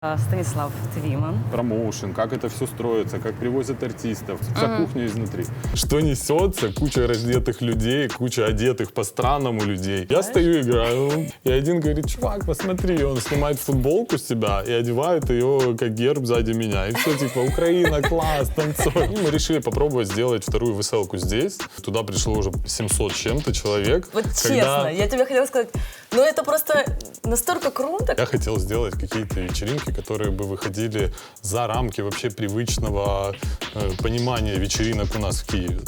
Станислав Твиман. Промоушен, как это все строится, как привозят артистов, вся кухня изнутри. Что несется, куча раздетых людей, куча одетых по-странному людей. Я стою, играю, и один говорит: чувак, посмотри, и он снимает футболку с себя и одевает ее как герб сзади меня. И все типа: Украина, класс, танцуй. И мы решили попробовать сделать вторую веселку здесь. Туда пришло уже 700 с чем-то человек. Вот честно, я тебе хотела сказать, ну это просто настолько круто. Я хотел сделать какие-то вечеринки, которые бы выходили за рамки вообще привычного понимания вечеринок у нас в Киеве.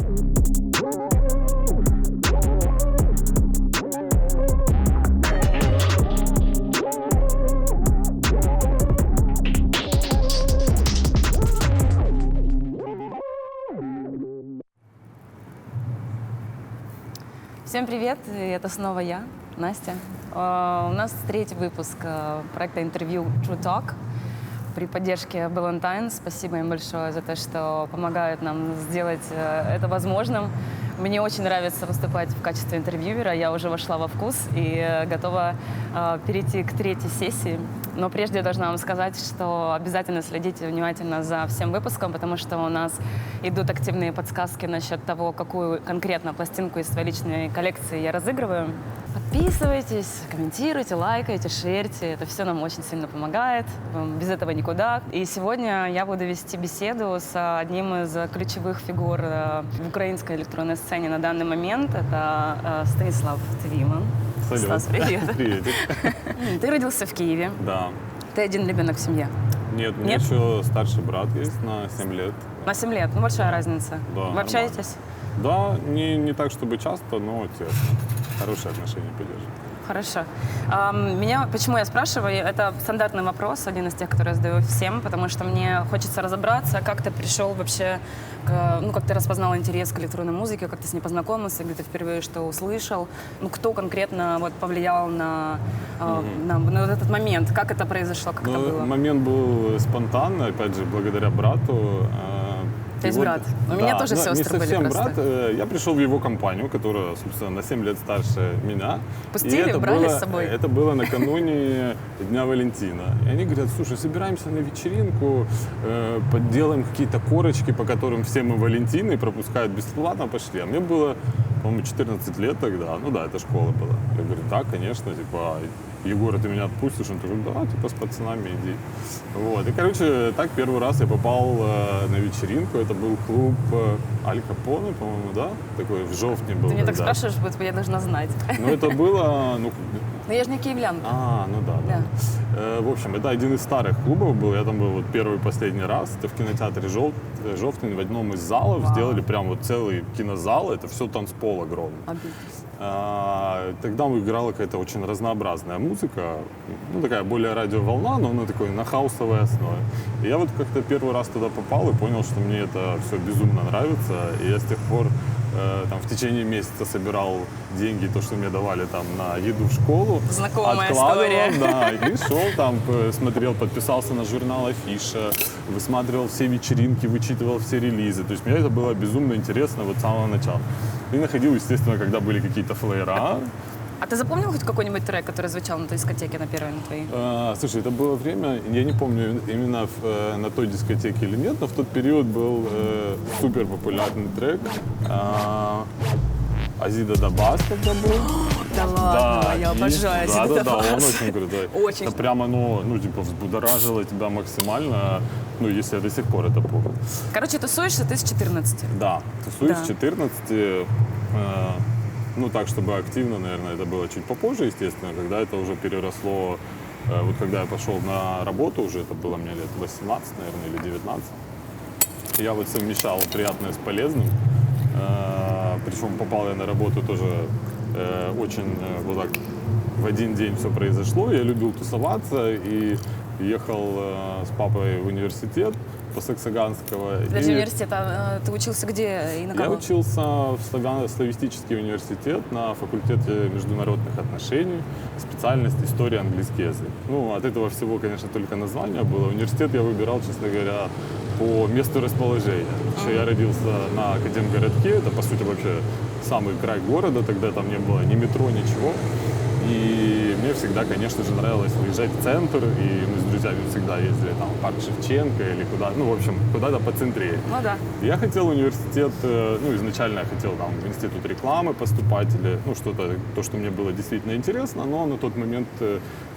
Всем привет, и это снова я, Настя. У нас третий выпуск проекта интервью True Talk при поддержке Ballantyne. Спасибо им большое за то, что помогают нам сделать это возможным. Мне очень нравится выступать в качестве интервьюера. Я уже вошла во вкус и готова перейти к третьей сессии. Но прежде я должна вам сказать, что обязательно следите внимательно за всем выпуском, потому что у нас идут активные подсказки насчет того, какую конкретно пластинку из своей личной коллекции я разыгрываю. Подписывайтесь, комментируйте, лайкайте, шерьте. Это все нам очень сильно помогает. Без этого никуда. И сегодня я буду вести беседу с одним из ключевых фигур в украинской электронной сцене на данный момент. Это Станислав Твиман. Салют. Стас, привет. Приветик. Ты родился в Киеве. Да. Ты один ребенок в семье. Нет, у меня еще старший брат есть на 7 лет. На 7 лет. Ну, большая разница. Да, Вы нормально. общаетесь? Да, не так, чтобы часто, но тесно. Хорошие отношения поддерживаем. Хорошо. Почему я спрашиваю, это стандартный вопрос, один из тех, который я задаю всем, потому что мне хочется разобраться, как ты пришел вообще, как ты распознал интерес к электронной музыке, как ты с ней познакомился, где ты впервые что услышал, кто конкретно повлиял на вот этот момент, как это произошло, как это было? Момент был спонтанный, опять же, благодаря брату. То есть брат. У меня тоже сестры не совсем были просто. брат. Я пришел в его компанию, которая, собственно, на 7 лет старше меня. Пустили, брали с собой? Это было накануне Дня Валентина. И они говорят: слушай, собираемся на вечеринку, подделаем какие-то корочки, по которым все мы Валентины, пропускают бесплатно, пошли. А мне было, по-моему, 14 лет тогда. Ну да, это школа была. Я говорю: да, конечно, типа, Егор, ты меня отпустишь? Он такой: да, типа, с пацанами иди. Вот. И, короче, так первый раз я попал на вечеринку. Это был клуб Аль Капоне, по-моему, да? Такой в Жовтне был. Ты меня так тогда. спрашиваешь, я должна знать. Ну, это было... Ну, я же не киевлянка. Ну да. В общем, это один из старых клубов был. Я там был вот первый и последний раз. Это в кинотеатре Жовтень в одном из залов. Сделали прям вот целый кинозал. Это все танцпол огромный. Тогда играла какая-то очень разнообразная музыка, такая более радиоволна, но она такой на хаусовой основе. И я вот как-то первый раз туда попал и понял, что мне это все безумно нравится. И я с тех пор в течение месяца собирал деньги, то, что мне давали там на еду в школу. Знакомая откладывал, история. Да, и шел там, смотрел, подписался на журнал Афиша, высматривал все вечеринки, вычитывал все релизы. То есть мне это было безумно интересно вот с самого начала. И находил, естественно, когда были какие-то флеера. А ты запомнил хоть какой-нибудь трек, который звучал на той дискотеке, на первой, на твоей? Слушай, это было время, я не помню именно на той дискотеке или нет, но в тот период был супер популярный трек. Азида Дабас тогда был. Да ладно, я обожаю Азида Да, Дабас. он очень крутой. Очень. Это прямо, взбудоражило тебя максимально, если я до сих пор это помню. Короче, тусуешься ты с 14? Да, тусуюсь Да. с 14. Так, чтобы активно, наверное, это было чуть попозже, естественно, когда это уже переросло, вот когда я пошел на работу уже, это было мне лет 18, наверное, или 19. Я вот совмещал приятное с полезным, причем попал я на работу тоже очень вот так в один день все произошло. Я любил тусоваться и ехал с папой в университет по Саксаганского. Подожди, университет, ты учился где и на кого? Я учился в славянистический университет на факультете международных отношений, специальность история, английский язык. От этого всего, конечно, только название было. Университет я выбирал, честно говоря, по месту расположения. Я родился на Академгородке, это, по сути, вообще самый край города, тогда там не было ни метро, ничего. И мне всегда, конечно же, нравилось выезжать в центр, и мы с друзьями всегда ездили там в парк Шевченко или куда, ну, в общем, куда-то поцентрее. Ну да. Я хотел в университет, ну, изначально я хотел там в институт рекламы поступать или, ну, что-то, то, что мне было действительно интересно, но на тот момент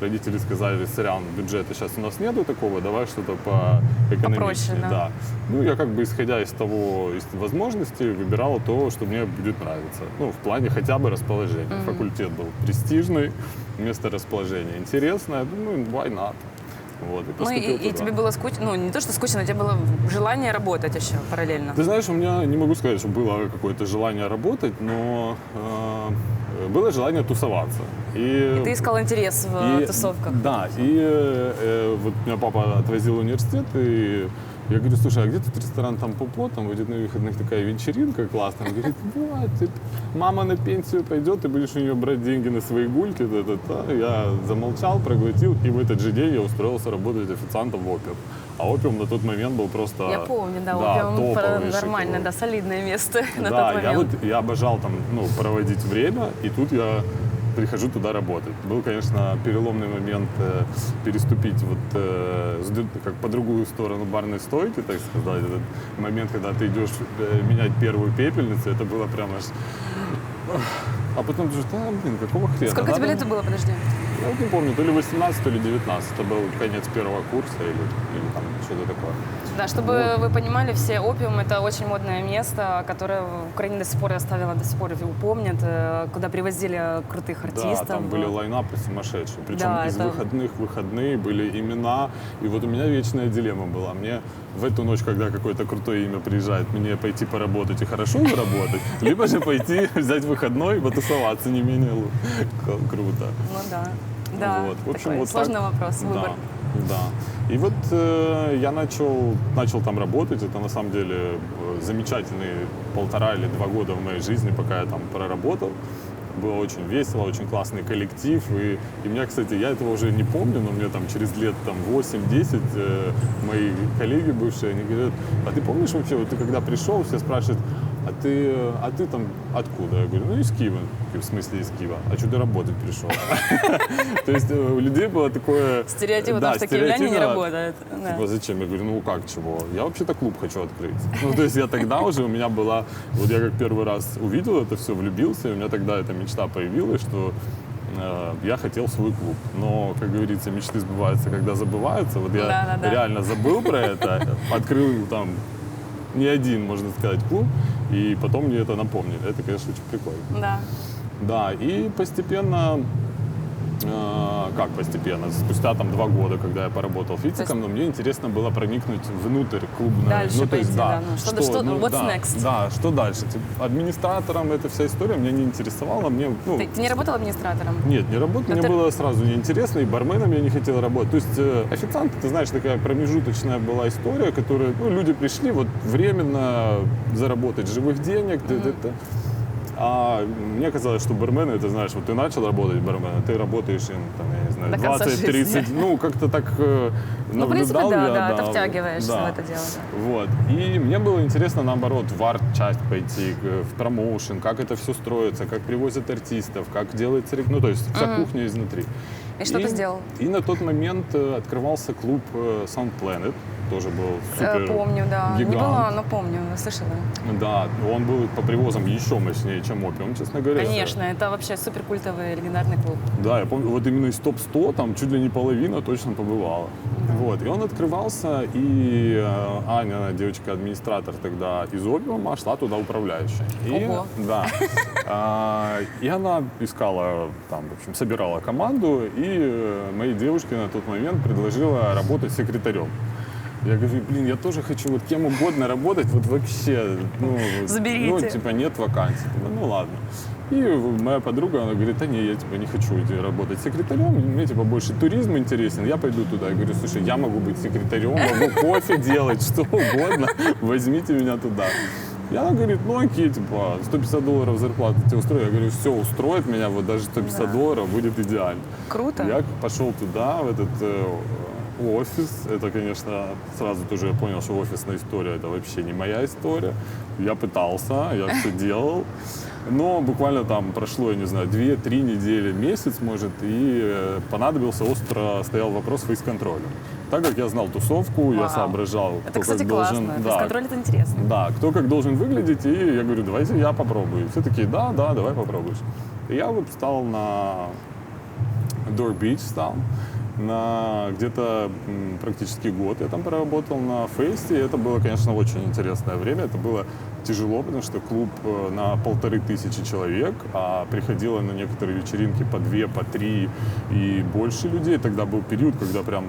родители сказали: сорян, бюджета сейчас у нас нету такого, давай что-то по экономичнее. Попроще, да. Ну, я как бы, исходя из того, из возможностей, выбирал то, что мне будет нравиться. Ну, в плане хотя бы расположения. Факультет был престижный, место расположения интересное, я думаю, why not? Вот, и Ну поступил и туда. тебе было скучно, ну не то, что скучно, у тебя было желание работать еще параллельно. Ты знаешь, у меня, не могу сказать, что было какое-то желание работать, но было желание тусоваться. И ты искал интерес в тусовках. Да, и вот меня папа отвозил в университет, и я говорю: слушай, а где тут ресторан там Попо, там в на выходных такая вечеринка классная? Он говорит: вот, мама на пенсию пойдет, ты будешь у нее брать деньги на свои гульки. Та-та-та. Я замолчал, проглотил, и в этот же день я устроился работать официантом в Опиум. А Опиум на тот момент был просто... Я помню, да, Опиум топовый, нормально, да, солидное место на да, тот момент. я обожал там, ну, проводить время, и тут я прихожу туда работать. Был, конечно, переломный момент переступить вот как по другую сторону барной стойки, так сказать. Этот момент, когда ты идешь менять первую пепельницу, это было прямо аж... А потом думаешь: да, блин, какого хрена? Сколько тебе лет было, подожди? Я вот не помню, то ли 18, то ли 19. Это был конец первого курса или там что-то такое. Да, чтобы вы понимали, все, Опиум — это очень модное место, которое в Украине до сих пор оставило, до сих пор его помнят, куда привозили крутых артистов. Да, там были лайнапы сумасшедшие. Причем Да, из это... выходных в выходные были имена. И вот у меня вечная дилемма была. Мне в эту ночь, когда какое-то крутое имя приезжает, мне пойти поработать и хорошо заработать, либо же пойти взять выходной и потусоваться не менее круто. Ну да. Да, Вот. В общем, такой вот сложный так. вопрос, выбор. Да. И вот я начал там работать. Это на самом деле замечательные 1,5 или 2 года в моей жизни, пока я там проработал. Было очень весело, очень классный коллектив. И меня, кстати, я этого уже не помню, но мне там через лет там, 8-10 мои коллеги бывшие, они говорят: а ты помнишь вообще, вот ты когда пришел, все спрашивают: а ты там откуда? Я говорю: ну, из Киева. В смысле из Киева? А что ты работать пришел? То есть у людей было такое... Стереотип, потому что киевляне не работают. Типа, зачем? Я говорю: ну как, чего? Я вообще-то клуб хочу открыть. Ну, то есть я тогда уже, у меня была... Вот я как первый раз увидел это все, влюбился, и у меня тогда эта мечта появилась, что я хотел свой клуб. Но, как говорится, мечты сбываются, когда забываются. Вот я реально забыл про это, открыл там не один, можно сказать, клуб, и потом мне это напомнили. Это, конечно, очень прикольно. Да. Да, и постепенно, как постепенно, спустя там 2 года, когда я поработал физиком, но мне интересно было проникнуть внутрь клубной. Дальше ну, то есть, пойти, да. Ну, что, what's да, next? Да, что дальше? Типа, администратором эта вся история меня не интересовала. Мне, ну, Ты не работал администратором? Нет, не работал. Мне было сразу неинтересно, и барменом я не хотел работать. То есть официант, ты знаешь, такая промежуточная была история, которая, ну, люди пришли вот временно заработать живых денег, А мне казалось, что бармены, это, знаешь, вот ты начал работать барменом, ты работаешь им, там, я не знаю, 20-30, ну, как-то так Ну, в принципе, наблюдал я. Да, ты втягиваешься в это дело. Да. Вот. И мне было интересно, наоборот, в арт-часть пойти, в промоушен, как это все строится, как привозят артистов, как делается, ну, то есть вся кухня изнутри. И что ты сделал? И на тот момент открывался клуб Sound Planet, тоже был супер помню, да. гигант. Не была, но помню, слышала. Да, он был по привозам еще мощнее, чем Опиум, честно говоря. Конечно, это вообще супер культовый, легендарный клуб. Да, я помню, вот именно из топ-100 там чуть ли не половина точно побывала. Вот, и он открывался, и Аня, девочка-администратор тогда из Опиума, шла туда управляющая. Ого. Да. И она искала, там, в общем, собирала команду, и моей девушке на тот момент предложила работать секретарем. Я говорю: блин, я тоже хочу вот кем угодно работать, вот вообще, ну, заберите. Ну, типа, нет вакансий. Ну, ладно. И моя подруга, она говорит: да не, я типа не хочу идти работать секретарем, мне типа больше туризм интересен, я пойду туда. Я говорю: слушай, я могу быть секретарем, могу кофе делать, что угодно, возьмите меня туда. И она говорит: ну окей, типа, $150 зарплаты тебе устроит? Я говорю: все, устроит меня, вот даже $150 будет идеально. Круто. Я пошел туда, в этот офис. Это, конечно, сразу тоже я понял, что офисная история – это вообще не моя история. Я пытался, я все делал. Но буквально там прошло, я не знаю, 2-3 недели, месяц, может, и понадобился, остро стоял вопрос фейс-контроля. Так как я знал тусовку, я соображал, Это, кто кстати, как классно. должен... Фейс-контроль — это интересно. Да, кто как должен выглядеть, и я говорю, давайте я попробую. Все такие, да, давай попробуешь. И я вот встал на Door Beach, на где-то практически год я там проработал на фейсе. Это было, конечно, очень интересное время. Это было тяжело, потому что клуб на 1500 человек, а приходило на некоторые вечеринки по 2, по 3 и больше людей. Тогда был период, когда прям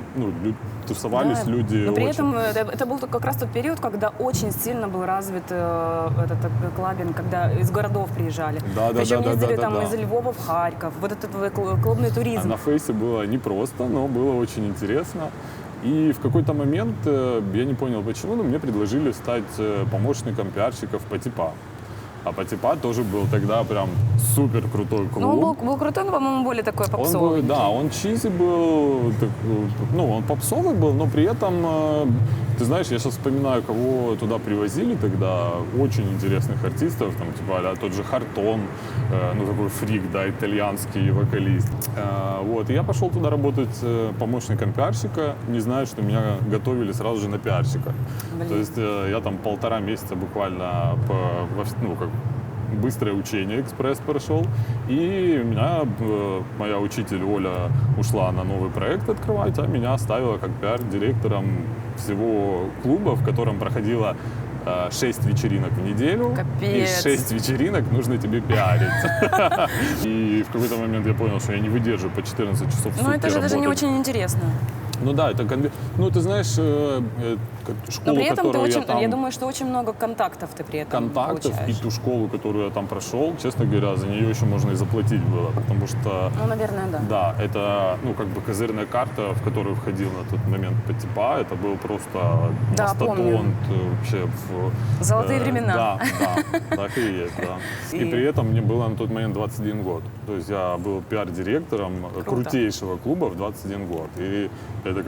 тусовались люди. Но при очень... этом это был как раз тот период, когда очень сильно был развит этот клабинг, когда из городов приезжали. Причем ездили там из Львова в Харьков. Вот этот клубный туризм. А на фейсе было непросто, но было очень интересно. И в какой-то момент, я не понял почему, но мне предложили стать помощником пиарщиков Патипа. А Патипа тоже был тогда прям супер крутой клуб. Ну, он был крутой, но, по-моему, более такой попсовый. Он чизи был, он попсовый был, но при этом, ты знаешь, я сейчас вспоминаю, кого туда привозили тогда, очень интересных артистов, там, типа, тот же Хартон, такой фрик, да, итальянский вокалист. Вот, и я пошел туда работать помощником пиарщика, не зная, что меня готовили сразу же на пиарщика. Блин. То есть я там 1,5 месяца буквально быстрое учение, экспресс прошел. И моя учитель Оля ушла на новый проект открывать, а меня оставила как пиар-директором всего клуба, в котором проходило 6 вечеринок в неделю. Капец. И 6 вечеринок нужно тебе пиарить. И в какой-то момент я понял, что я не выдержу по 14 часов в сутки Ну, это же даже не работать. очень интересно. Ну да, это ты знаешь, школу, Но при этом которую я думаю, что очень много контактов ты при этом получаешь. и ту школу, которую я там прошел, честно говоря, за нее еще можно и заплатить было, потому что... Ну, наверное, да. Да, это, козырная карта, в которую входил на тот момент Патипа, это был просто мастодонт вообще. Золотые времена. Да, так и есть, да. И при этом мне было на тот момент 21 год. То есть я был пиар-директором крутейшего клуба в 21 год. И это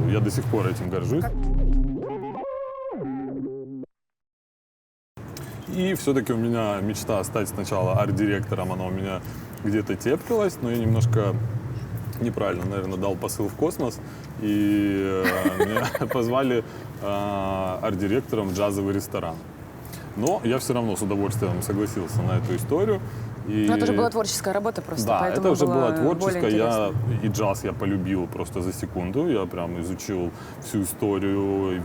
я до сих пор этим горжусь. И все-таки у меня мечта стать сначала арт-директором, она у меня где-то теплилась, но я немножко неправильно, наверное, дал посыл в космос. И меня позвали арт-директором в джазовый ресторан. Но я все равно с удовольствием согласился на эту историю. Но это же была творческая работа просто, да, поэтому это уже было была творческая. И джаз я полюбил просто за секунду. Я прям изучил всю историю.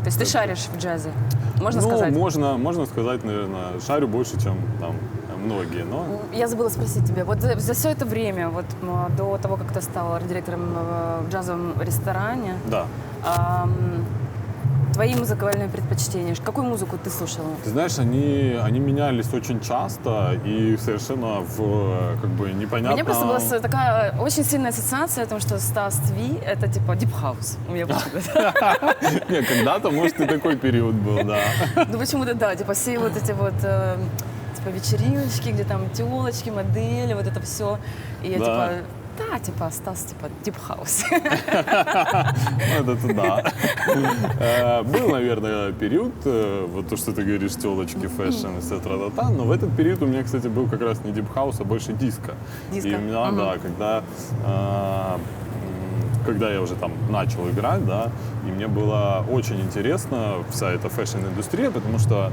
То есть ты шаришь в джазе, можно сказать? Можно сказать, наверное, шарю больше, чем там многие. Но... Я забыла спросить тебя, вот за все это время, вот до того, как ты стал арт-директором в джазовом ресторане, Да. Твои музыкальные предпочтения, какую музыку ты слушала? Ты знаешь, они менялись очень часто и совершенно непонятно. У меня просто была такая очень сильная ассоциация о том, что Стас Тви — это типа Deep House. У меня почему-то. Нет, когда-то, может, и такой период был, да. Ну почему-то да, типа все вот эти вот вечериночки, где там телочки, модели, вот это все. И я Стас, Deep House. Это да. Был, наверное, период, вот то, что ты говоришь, телочки, фэшн, etc. Но в этот период у меня, кстати, был как раз не Deep House, а больше диско. Диско. И у меня, когда я уже там начал играть, да, и мне было очень интересно вся эта фэшн-индустрия, потому что,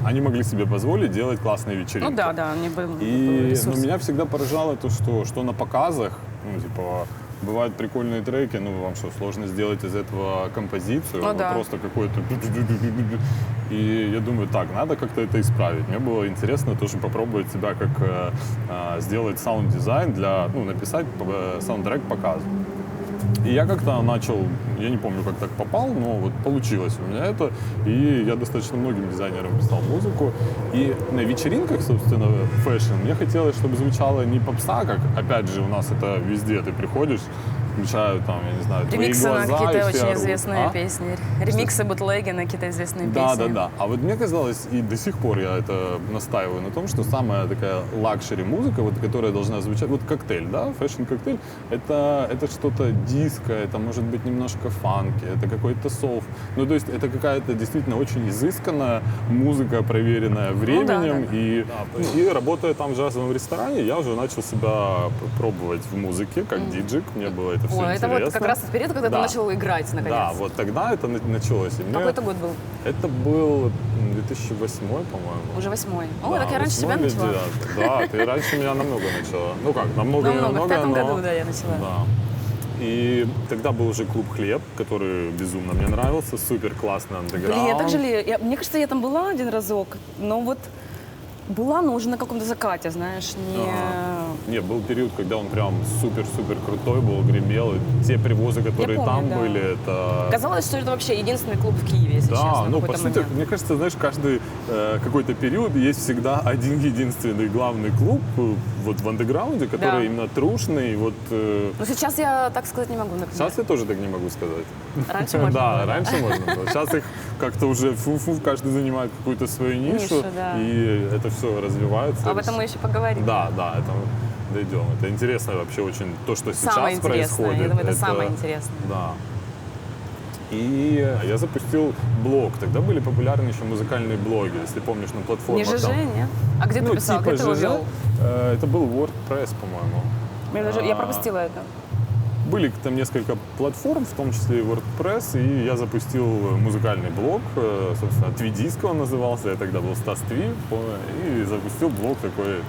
они могли себе позволить делать классные вечеринки. Ну да, они были И меня всегда поражало то, что на показах, бывают прикольные треки, вам что, сложно сделать из этого композицию? Просто какой-то... И я думаю, надо как-то это исправить. Мне было интересно тоже попробовать себя, как сделать саунд-дизайн написать саундтрек показу. И я как-то начал, я не помню, как так попал, но вот получилось у меня это. И я достаточно многим дизайнерам писал музыку. И на вечеринках, собственно, фэшн, мне хотелось, чтобы звучало не попса, как, опять же, у нас это везде, ты приходишь, включаю там, я не знаю, ремиксы «Твои на глаза» какие-то и все очень орут. известные песни. Ремиксы, бутлеги на какие-то известные песни. Да. А вот мне казалось, и до сих пор я это настаиваю на том, что самая такая лакшери музыка, вот, которая должна звучать, вот коктейль, да, фэшн-коктейль, это что-то диско, это может быть немножко фанки, это какой-то соул. Ну, то есть это какая-то действительно очень изысканная музыка, проверенная временем. И работая там в джазовом ресторане, я уже начал себя пробовать в музыке, как диджик. Мне было это все интересно. Это вот как раз тот период, когда ты начал играть, наконец. Да, вот тогда это началось. Какой это год был? Это был 2008, по-моему. Уже 8-й. Да, Так я раньше тебя начала. Да, ты раньше меня намного начала. Ну как, намного, в 5-м году, да, я начала. Да. И тогда был уже клуб «Хлеб», который безумно мне нравился, супер классный андеграунд. Блин, я так жалею. Мне кажется, я там была один разок, но вот была, но уже на каком-то закате, знаешь, не... был период, когда он прям супер-супер крутой был, гремел. И те привозы, которые там были, это... Казалось, что это вообще единственный клуб в Киеве, если честно. Да, ну по сути, мне кажется, знаешь, каждый какой-то период есть всегда один единственный главный клуб вот в андеграунде, который именно трушный. Вот, но сейчас я так сказать не могу, например. Сейчас я тоже так не могу сказать. Раньше можно было. Да, раньше можно было. Сейчас их как-то уже каждый занимает какую-то свою нишу, и это все развивается. Об этом мы еще поговорим. Да, это дойдем. Это интересно вообще очень то, что самое сейчас происходит. Я думаю, это самое интересное. Да. И я запустил блог. Тогда были популярны еще музыкальные блоги, если помнишь, на платформах. Не ЖЖ, нет? А где ты писал? Типа где ты его вел? Это был WordPress, по-моему. Я пропустила это. Были там несколько платформ, в том числе и WordPress, и я запустил музыкальный блог, собственно, Твидиско он назывался, я тогда был Стас Тви, и запустил блог такой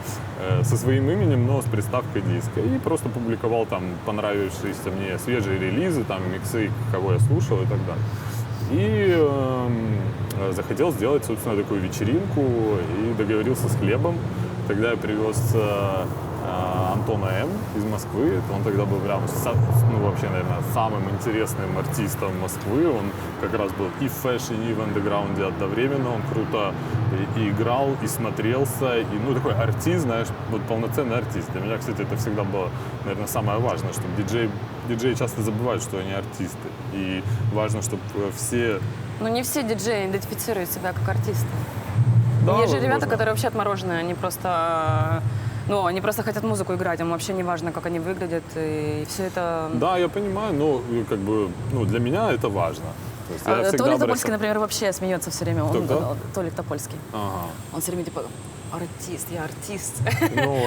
со своим именем, но с приставкой диска, и просто публиковал там понравившиеся мне свежие релизы, там миксы, кого я слушал и так далее. И захотел сделать, собственно, такую вечеринку, и договорился с Хлебом. Тогда я привез Антона М. из Москвы. Он тогда был прям, вообще, наверное, самым интересным артистом Москвы. Он как раз был и в фэшне, и в андеграунде одновременно. Он круто и играл, и смотрелся. И, такой артист, знаешь, вот полноценный артист. Для меня, кстати, это всегда было, наверное, самое важное, что диджеи часто забывают, что они артисты. И важно, чтобы все... Но не все диджеи идентифицируют себя как артисты. Да, есть же ребята, которые вообще отмороженные, они просто хотят музыку играть, им вообще не важно, как они выглядят, и все это... Да, я понимаю, но для меня это важно. Толик Топольский, например, вообще смеется все время. Толик Топольский. Ага. Он все время типа, артист, я артист.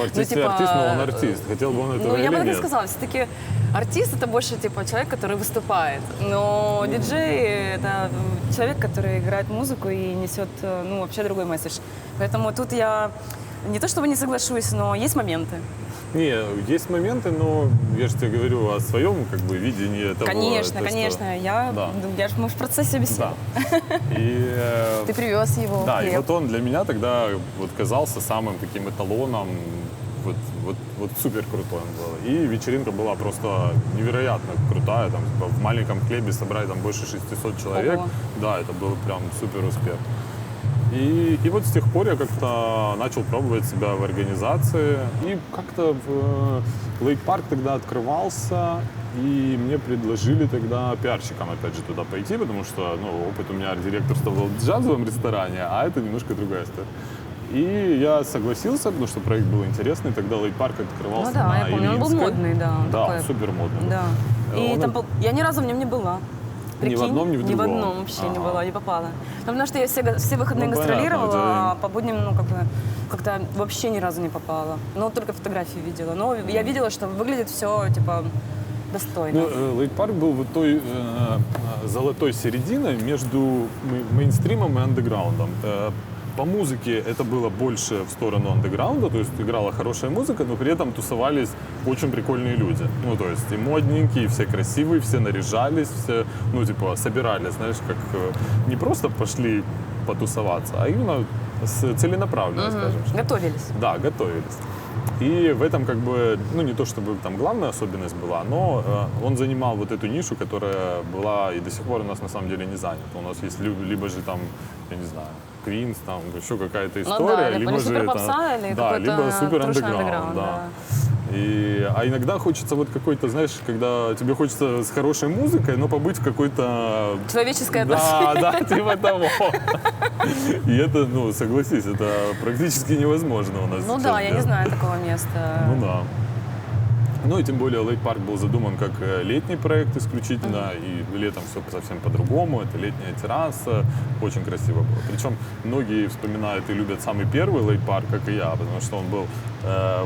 Артист, но он артист. Хотел бы он этого или нет? Я бы так и сказала. Все-таки артист — это больше человек, который выступает. Но диджей — это человек, который играет музыку и несет вообще другой месседж. Поэтому тут я не то чтобы не соглашусь, но есть моменты. Не, есть моменты, но я же тебе говорю о своем видении этого. Конечно. Мы в процессе беседы. Да. Ты привез его. Да, и вот он для меня тогда казался самым таким эталоном. Вот супер крутой он был. И вечеринка была просто невероятно крутая. Там, в маленьком хлебе собрали там больше 600 человек. Ого. Да, это был прям супер успех. И вот с тех пор я как-то начал пробовать себя в организации. И как-то в Лейк-парк тогда открывался, и мне предложили тогда пиарщикам опять же туда пойти, потому что опыт у меня арт-директорства был в джазовом ресторане, а это немножко другая история. И я согласился, потому что проект был интересный. Тогда Лейк-парк открывался на я помню, он был модный, да. Да, супер модный. Да. И я ни разу в нем не была. Прикинь, ни в одном, ни в другом? Ни в одном вообще не была, не попала. Потому что я все выходные гастролировала, а по будням, как-то вообще ни разу не попала. Только фотографии видела. Но я видела, что выглядит все, достойно. Лейк-парк был вот той золотой серединой между мейнстримом и андеграундом. По музыке это было больше в сторону андеграунда, то есть играла хорошая музыка, но при этом тусовались очень прикольные люди. То есть и модненькие, и все красивые, все наряжались, все, собирались, знаешь, как не просто пошли потусоваться, а именно целенаправленно, скажем. Готовились. Да, готовились. И в этом не то чтобы там главная особенность была, но он занимал вот эту нишу, которая была и до сих пор у нас на самом деле не занята. У нас есть либо же там, я не знаю, Квинс, там еще какая-то история, либо же супер попса, или либо супер андеграунд, да. А иногда хочется вот какой-то, знаешь, когда тебе хочется с хорошей музыкой, но побыть в какой-то... Человеческое Да, отношение. да, типа того. И это, ну, согласись, это практически невозможно у нас Ну сейчас да, я не делать. знаю такого места. Ну да. Ну и тем более Лейт Парк был задуман как летний проект исключительно, и летом все совсем по-другому, это летняя терраса, очень красиво было. Причем многие вспоминают и любят самый первый Лейт Парк, как и я, потому что он был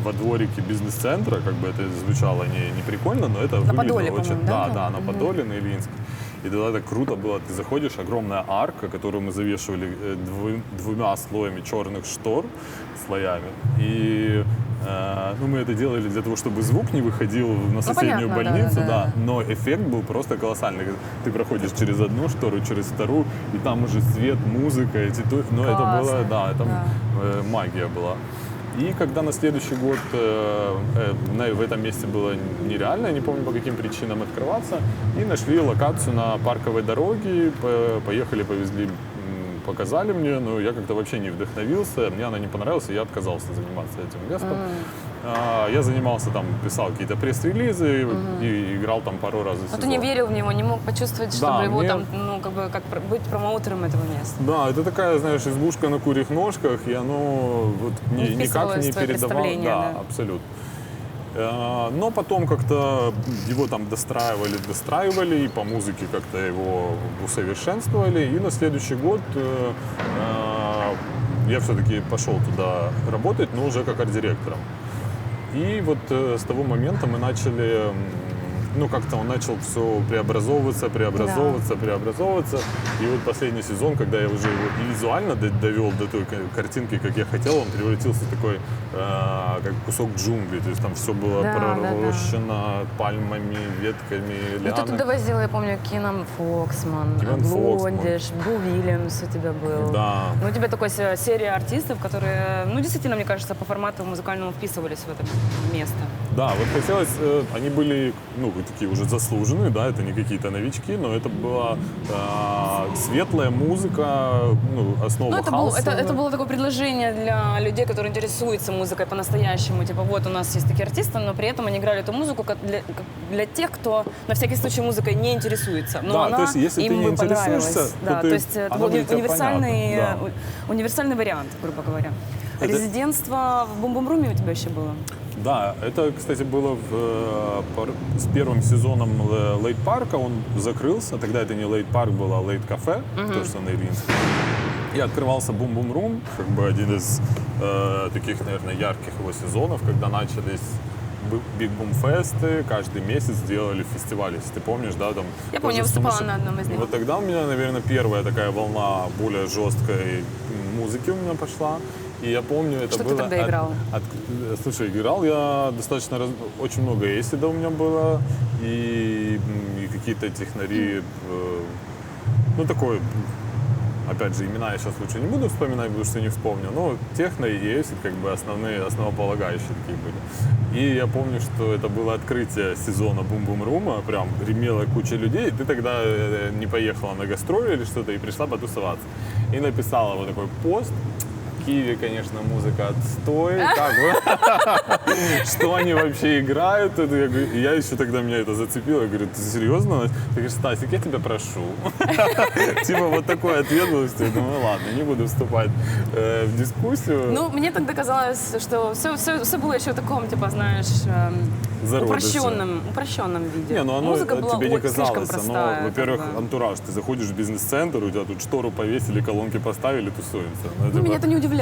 во дворике бизнес-центра, как бы это звучало не прикольно, но это выглядело Подоле, очень... по-моему, Да, да? да, на Подоле, на Ильинской. И тогда так круто было, ты заходишь, огромная арка, которую мы завешивали двумя слоями черных штор, слоями. И ну, мы это делали для того, чтобы звук не выходил на соседнюю понятно, больницу, да. но эффект был просто колоссальный. Ты проходишь через одну штору, через вторую, и там уже свет, музыка, ну, это было, Классно, да, это да. магия была. И когда на следующий год в этом месте было нереально, я не помню по каким причинам открываться, и нашли локацию на парковой дороге, поехали, повезли, показали мне, но я как-то вообще не вдохновился, мне она не понравилась, и я отказался заниматься этим местом. Я занимался там, писал какие-то пресс-релизы и играл там пару раз за Но сезон. ты не верил в него, не мог почувствовать, Да, чтобы его мне- там, ну, как быть промоутером этого места. Да, это такая, знаешь, избушка на курьих ножках, и оно вот Не никак вписывалось не в твое передавало. представление, да. Абсолютно. Но потом как-то его там достраивали, и по музыке как-то его усовершенствовали. И на следующий год я все-таки пошел туда работать, но уже как арт-директором. И вот с того момента мы начали, ну как-то он начал все преобразовываться. И вот последний сезон, когда я уже его и визуально довел до той картинки, как я хотел, он превратился в такой, как кусок джунглей. То есть там все было Да, пророщено пальмами, ветками, Ну, ты туда лианами. возила, я помню, Кином Фоксман, Кенан Фоксман. Блондиш, Бу Вильямс у тебя был. Да. Ну, у тебя такая серия артистов, которые, ну, действительно, мне кажется, по формату музыкальному вписывались в это место. Да, вот хотелось, они были, ну, такие уже заслуженные, да, это не какие-то новички, но это была светлая музыка, ну, основа Ну, это, хауса. это было такое предложение для людей, которые интересуются музыкой по-настоящему. Типа, вот у нас есть такие артисты, но при этом они играли эту музыку как для тех, кто на всякий случай музыкой не интересуется. Но Да, она то есть, если им ты не бы интересуешься, понравилась. то Да, ты- то есть это оно был будет тебе универсальный, понятно, универсальный вариант, грубо говоря. Это- Резидентство в Бум-Бум-Руме у тебя еще было? Да, это, кстати, было с первым сезоном Лейт Парка, он закрылся, тогда это не Лейт Парк был, а Лейт Кафе, то, что на Ильинской. И открывался Бум-Бум-Рум, как бы один из таких, наверное, ярких его сезонов, когда начались Биг Бум Фесты, каждый месяц делали фестиваль, если ты помнишь, да, там. Я помню, я тоже выступала сумасшедший. на одном из них. Вот тогда у меня, наверное, первая такая волна более жесткой музыки у меня пошла. И я помню, это Что ты было... тогда играл? Слушай, играл я достаточно... Очень много эйсида у меня было. И какие-то технари... Ну, такой... Опять же, имена я сейчас лучше не буду вспоминать, потому что не вспомню. Но техно и эйсид как бы основополагающие такие были. И я помню, что это было открытие сезона Бум-Бум-Рума. Прям гремела куча людей. И ты тогда не поехала на гастроли или что-то и пришла потусоваться. И написала вот такой пост. В Киеве, конечно, музыка отстой. Как бы? Что они вообще играют? Это я говорю- и я еще тогда меня это зацепило. Я говорю, ты серьезно? Ты говоришь, Стасик, я тебя прошу. Типа вот такой ответ был. Я думаю, ладно, не буду вступать в дискуссию. Ну, мне тогда казалось, что все было еще в таком, типа, знаешь, Зародыше. упрощенном виде. Не, ну оно Музыка была тебе не слишком казалось. простая. Оно, во-первых, как бы. антураж. Ты заходишь в бизнес-центр, у тебя тут штору повесили, колонки поставили, тусуемся. Ну, типа, меня это не удивляло.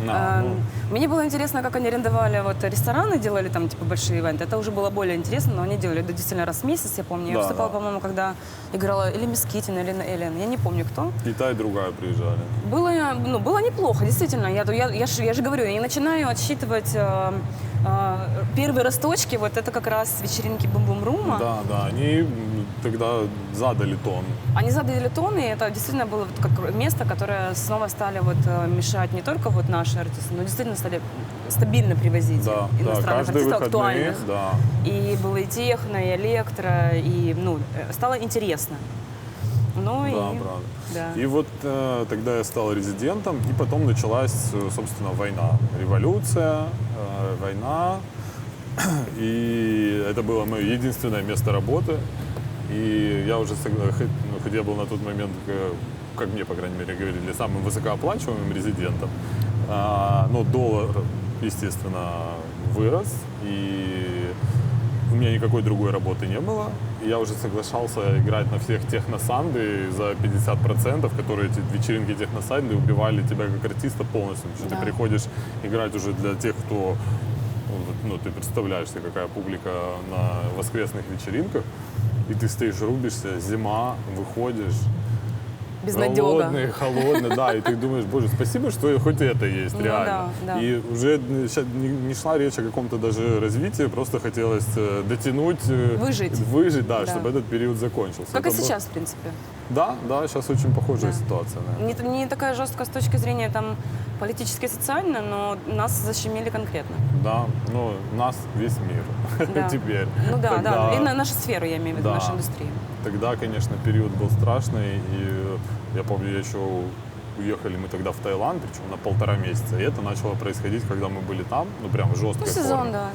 Да, ну. Мне было интересно, как они арендовали вот рестораны, делали там типа большие ивенты. Это уже было более интересно, но они делали это действительно раз в месяц, я помню. Я Да, выступала, да. по-моему, когда играла или Мисс Китин, или Эллен. Я не помню, кто. И та, и другая приезжали. Было неплохо, действительно. Я же говорю, я не начинаю отсчитывать первые росточки. Вот это как раз вечеринки Бум-Бум-Рума. Да, они тогда задали тон. Они задали тон, и это действительно было вот как место, которое снова стали вот мешать не только вот наши артисты, но действительно стали стабильно привозить Да, иностранных каждые артистов выходные, актуальных. да. И было и техно, и электро, и стало интересно. Ну Да, и правда. да. И вот тогда я стал резидентом, и потом началась, собственно, война. Революция, война. И это было мое единственное место работы. И я уже, хоть я был на тот момент, как мне, по крайней мере, говорили, самым высокооплачиваемым резидентом, но доллар, естественно, вырос, и у меня никакой другой работы не было. И я уже соглашался играть на всех техносанды за 50%, которые эти вечеринки техносанды убивали тебя как артиста полностью. Потому что ты приходишь играть уже для тех, кто, ну, ты представляешь себе, какая публика на воскресных вечеринках, и ты стоишь, рубишься, зима, выходишь, Безнадега. холодный, да, и ты думаешь, боже, спасибо, что хоть это есть, реально. Да. И уже сейчас не шла речь о каком-то даже развитии, просто хотелось дотянуть, выжить, да, чтобы этот период закончился. Как и Это сейчас, в принципе. Да, сейчас очень похожая ситуация. Наверное. Не такая жесткая с точки зрения там политически и социально, но нас защемили конкретно. Да, ну, нас весь мир Да. теперь. Ну да, Тогда- да. И на нашу сферу, я имею в виду, Да. нашу индустрию. Тогда, конечно, период был страшный, и я помню, еще уехали мы тогда в Таиланд, причем на 1,5 месяца, и это начало происходить, когда мы были там, ну прям в жесткой Ну, сезон, форме. да.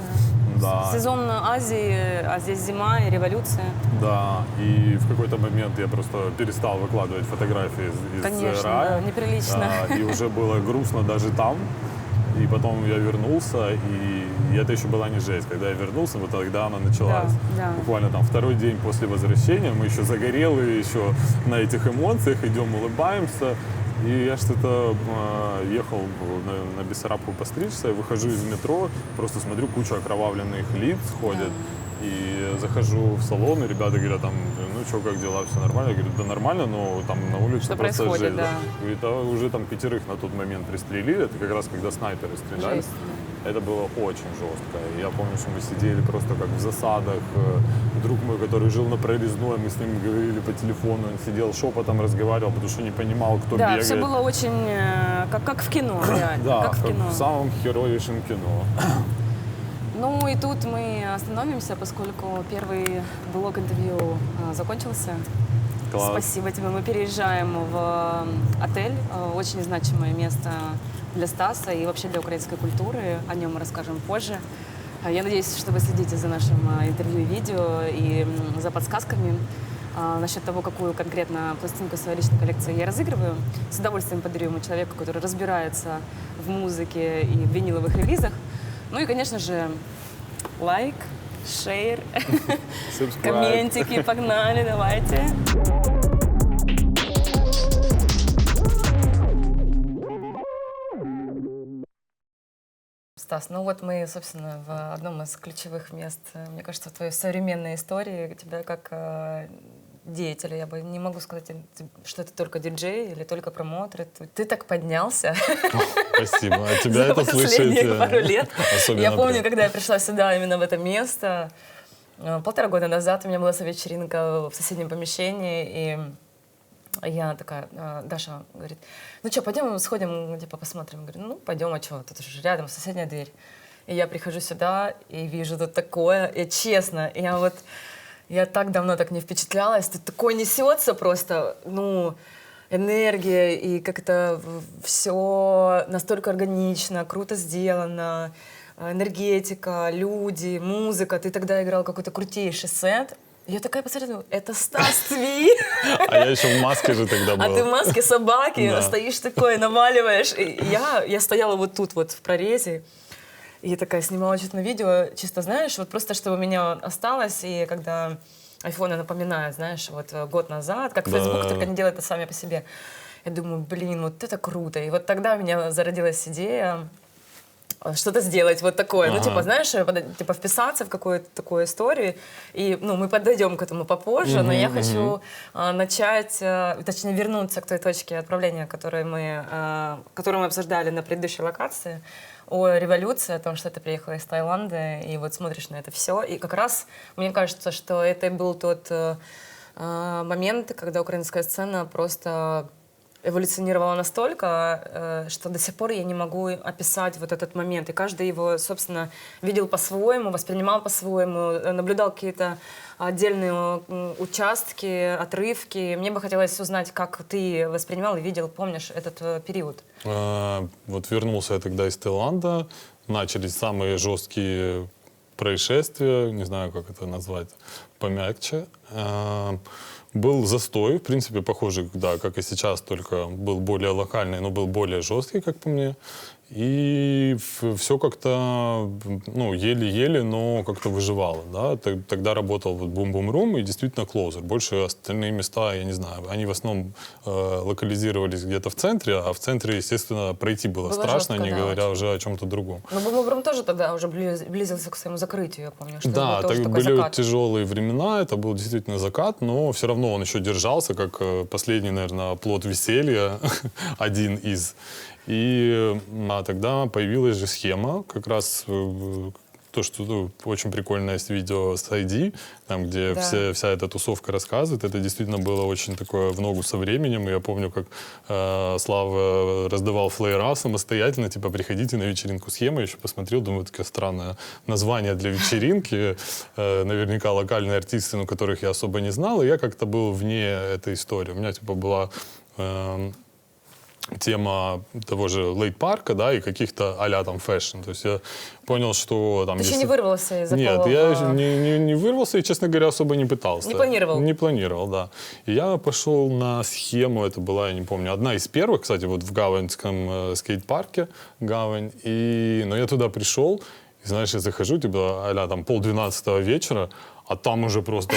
Да. Сезон Азии, а здесь зима и революция. Да, и в какой-то момент я просто перестал выкладывать фотографии из Конечно, рая. да, неприлично. И уже было грустно даже там. И потом я вернулся, и это еще была не жесть. Когда я вернулся, вот тогда она началась. Да. Буквально там второй день после возвращения, мы еще загорелые, еще на этих эмоциях, идем, улыбаемся. И я что-то ехал на Бессарабку постричься, выхожу из метро, просто смотрю, куча окровавленных лиц ходят. И захожу в салон, и ребята говорят, там, ну что, как дела, все нормально? Я говорю, да нормально, но там на улице Что просто происходит, жесть. да. Говорит, а уже там 5 на тот момент пристрелили, это как раз когда снайперы стреляли. Жесть, Это было очень жестко. И я помню, что мы сидели просто как в засадах. Друг мой, который жил на Прорезной, мы с ним говорили по телефону, он сидел шепотом, разговаривал, потому что не понимал, кто Да, бегает. все было очень как в кино, реально. Да, как в кино. в самом героичном кино. Ну и тут мы остановимся, поскольку первый блок интервью закончился. Класс. Спасибо тебе. Мы переезжаем в отель, очень значимое место для Стаса и вообще для украинской культуры. О нем мы расскажем позже. Я надеюсь, что вы следите за нашим интервью и видео и за подсказками насчет того, какую конкретно пластинку своей личной коллекции я разыгрываю. С удовольствием подарю ему человеку, который разбирается в музыке и в виниловых релизах. Ну и, конечно же, лайк, шейр, Subscribe. комментики, погнали, давайте. Стас, ну вот мы, собственно, в одном из ключевых мест, мне кажется, в твоей современной истории, тебя как деятеля, я бы не могу сказать, что ты только диджей или только промоутер. Ты так поднялся. Спасибо. А тебя За это последние слышать пару лет. особенно Я помню, приятно. когда я пришла сюда, именно в это место, 1,5 года назад у меня была вечеринка в соседнем помещении, и я такая, Даша говорит, ну что, пойдем сходим, типа посмотрим. Говорю, ну пойдем, а что, тут уже рядом соседняя дверь. И я прихожу сюда и вижу тут такое, и честно, я так давно так не впечатлялась, тут такое несется просто, ну, энергия, и как это все настолько органично, круто сделано, энергетика, люди, музыка. Ты тогда играл какой-то крутейший сет. Я такая посмотрела, это Стас Цви. А я еще в маске же тогда был. А ты в маске собаки, Да. стоишь такой, наваливаешь. И я стояла вот тут вот в прорезе. И я такая снимала что-то на видео, чисто, знаешь, вот просто чтобы у меня осталось, и когда айфоны напоминают, знаешь, вот год назад, как Facebook, только они делают это сами по себе. Я думаю, блин, вот это круто. И вот тогда у меня зародилась идея что-то сделать вот такое, ну, типа, знаешь, типа вписаться в какую-то такую историю, и, ну, мы подойдем к этому попозже, но я хочу начать, точнее, вернуться к той точке отправления, которую мы обсуждали на предыдущей локации, о революции, о том, что ты приехала из Таиланда, и вот смотришь на это все, и как раз мне кажется, что это был тот момент, когда украинская сцена просто эволюционировала настолько, что до сих пор я не могу описать вот этот момент. И каждый его, собственно, видел по-своему, воспринимал по-своему, наблюдал какие-то отдельные участки, отрывки. Мне бы хотелось узнать, как ты воспринимал и видел, помнишь этот период? Вот вернулся я тогда из Таиланда, начались самые жесткие происшествие, не знаю, как это назвать, помягче. Был застой, в принципе, похожий, да, как и сейчас, только был более локальный, но был более жесткий, как по мне. И все как-то, ну, еле-еле, но как-то выживало, да. Тогда работал вот Boom Boom Room и действительно Closer. Больше остальные места, я не знаю, они в основном локализировались где-то в центре, а в центре, естественно, пройти было страшно, жестко, не да, говоря очень. уже о чем-то другом. Но Boom Boom Room тоже тогда уже близился к своему закрытию, я помню. Что Да, был тоже так такой были закат. тяжелые времена, это был действительно закат, но все равно он еще держался, как последний, наверное, плод веселья, один из. И тогда появилась же схема, как раз то, что очень прикольное есть видео с ID, там, где Да. вся эта тусовка рассказывает. Это действительно было очень такое в ногу со временем. И я помню, как Слава раздавал флеера самостоятельно, типа, приходите на вечеринку схемы. Я еще посмотрел, думаю, такое странное название для вечеринки. Наверняка локальные артисты, ну, которых я особо не знал. И я как-то был вне этой истории. У меня, типа, была... тема того же лейт-парка, да, и каких-то а-ля там фэшн. То есть я понял, что там... Ты еще не вырвался из Нет, около... я не вырвался и, честно говоря, особо не пытался. Не планировал? Не планировал, да. И я пошел на схему, это была, я не помню, одна из первых, кстати, вот в Гаваньском скейт-парке, Гавань. Но я туда пришел, и, знаешь, я захожу, типа, а-ля там 11:30 вечера, а там уже просто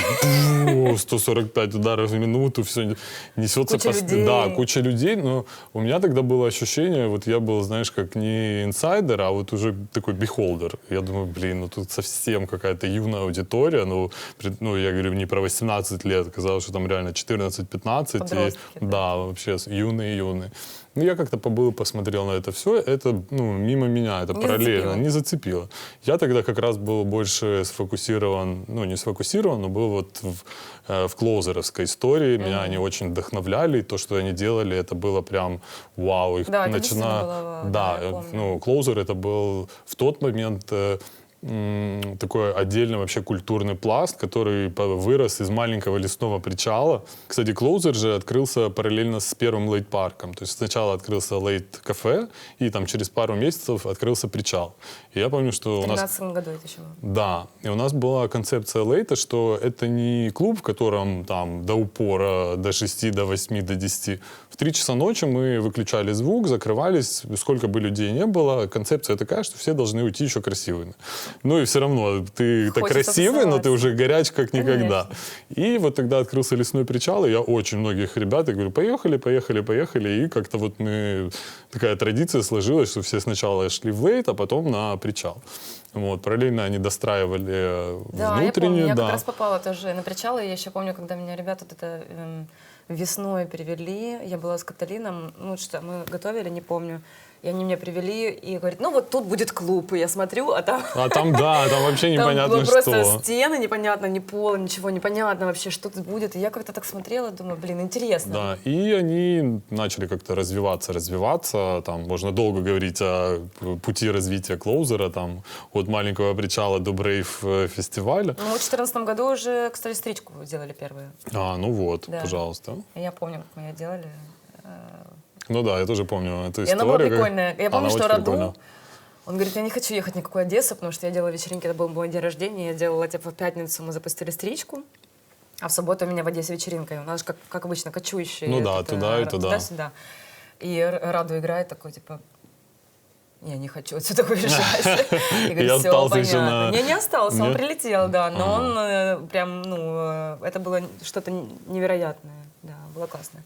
145 ударов в минуту, все несется. Куча людей. Да, куча людей, но у меня тогда было ощущение, вот я был, знаешь, как не инсайдер, а вот уже такой бихолдер. Я думаю, блин, ну тут совсем какая-то юная аудитория, ну, я говорю, не про 18 лет, казалось, что там реально 14-15. Подростки, да, вообще юные. Ну, я как-то побыл, посмотрел на это все, это, ну, мимо меня, это Не параллельно, зацепило. не зацепило. Я тогда как раз был больше сфокусирован, ну, не сфокусирован, но был вот в клоузеровской истории. Меня они очень вдохновляли, и то, что они делали, это было прям вау. Их Да, это действительно было вау, да, я помню. ну, клоузер это был в тот момент такой отдельный вообще культурный пласт, который вырос из маленького лесного причала. Кстати, Closer же открылся параллельно с первым лейт-парком. То есть сначала открылся лейт-кафе, и там через пару месяцев открылся причал. И я помню, что В у нас... 2013 году это еще было. Да, и у нас была концепция лейта, что это не клуб, в котором там до упора, до 6, до 8, до 10. В 3 часа ночи мы выключали звук, закрывались, сколько бы людей не было. Концепция такая, что все должны уйти еще красивыми. Ну и все равно ты так Хочется красивый, но тусоваться. ты уже горяч как никогда. Конечно. И вот тогда открылся лесной причал, и я очень многих ребят, я говорю, поехали. И как-то вот такая традиция сложилась, что все сначала шли в лейт, а потом на причал. Вот, параллельно они достраивали Да, внутреннюю. я помню, я да. как раз попала тоже на причал, и я еще помню, когда меня ребята вот это весной привели, я была с Каталином, ну что, мы готовили, не помню, и они меня привели и говорят, ну вот тут будет клуб, и я смотрю, а там... А там, да, там вообще Там непонятно было просто что. стены, непонятно, ни пола, ничего, непонятно вообще, что тут будет. И я как-то так смотрела, думаю, блин, интересно. Да, и они начали как-то развиваться. Там можно долго говорить о пути развития Клоузера, там от маленького причала до Брейв фестиваля. Ну, мы в 2014 году уже, кстати, стричку делали первую. Ну вот, Да. пожалуйста. И я помню, как мы ее делали. Ну да, я тоже помню эту И историю. она была прикольная. Я помню, Она что очень Раду, прикольная. он говорит, я не хочу ехать ни в какую Одессу, потому что я делала вечеринки, это был мой день рождения, я делала, типа, в пятницу мы запустили стричку, а в субботу у меня в Одессе вечеринка, и у нас же, как обычно, кочующие. Ну да, туда и туда. Туда-сюда. И Раду играет такой, типа, я не хочу отсюда уезжать. Я говорю, Я все остался еще понятно. на- Не остался, он Нет? прилетел, да, но он прям, ну, это было что-то невероятное, да, было классно.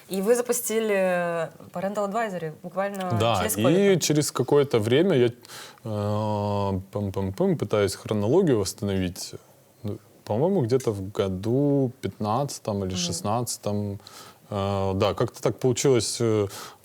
И вы запустили Parental Advisory буквально Да, через сколько? и через какое-то время я пытаюсь хронологию восстановить. Ну, по-моему, где-то в году 15 или 16. Да, как-то так получилось.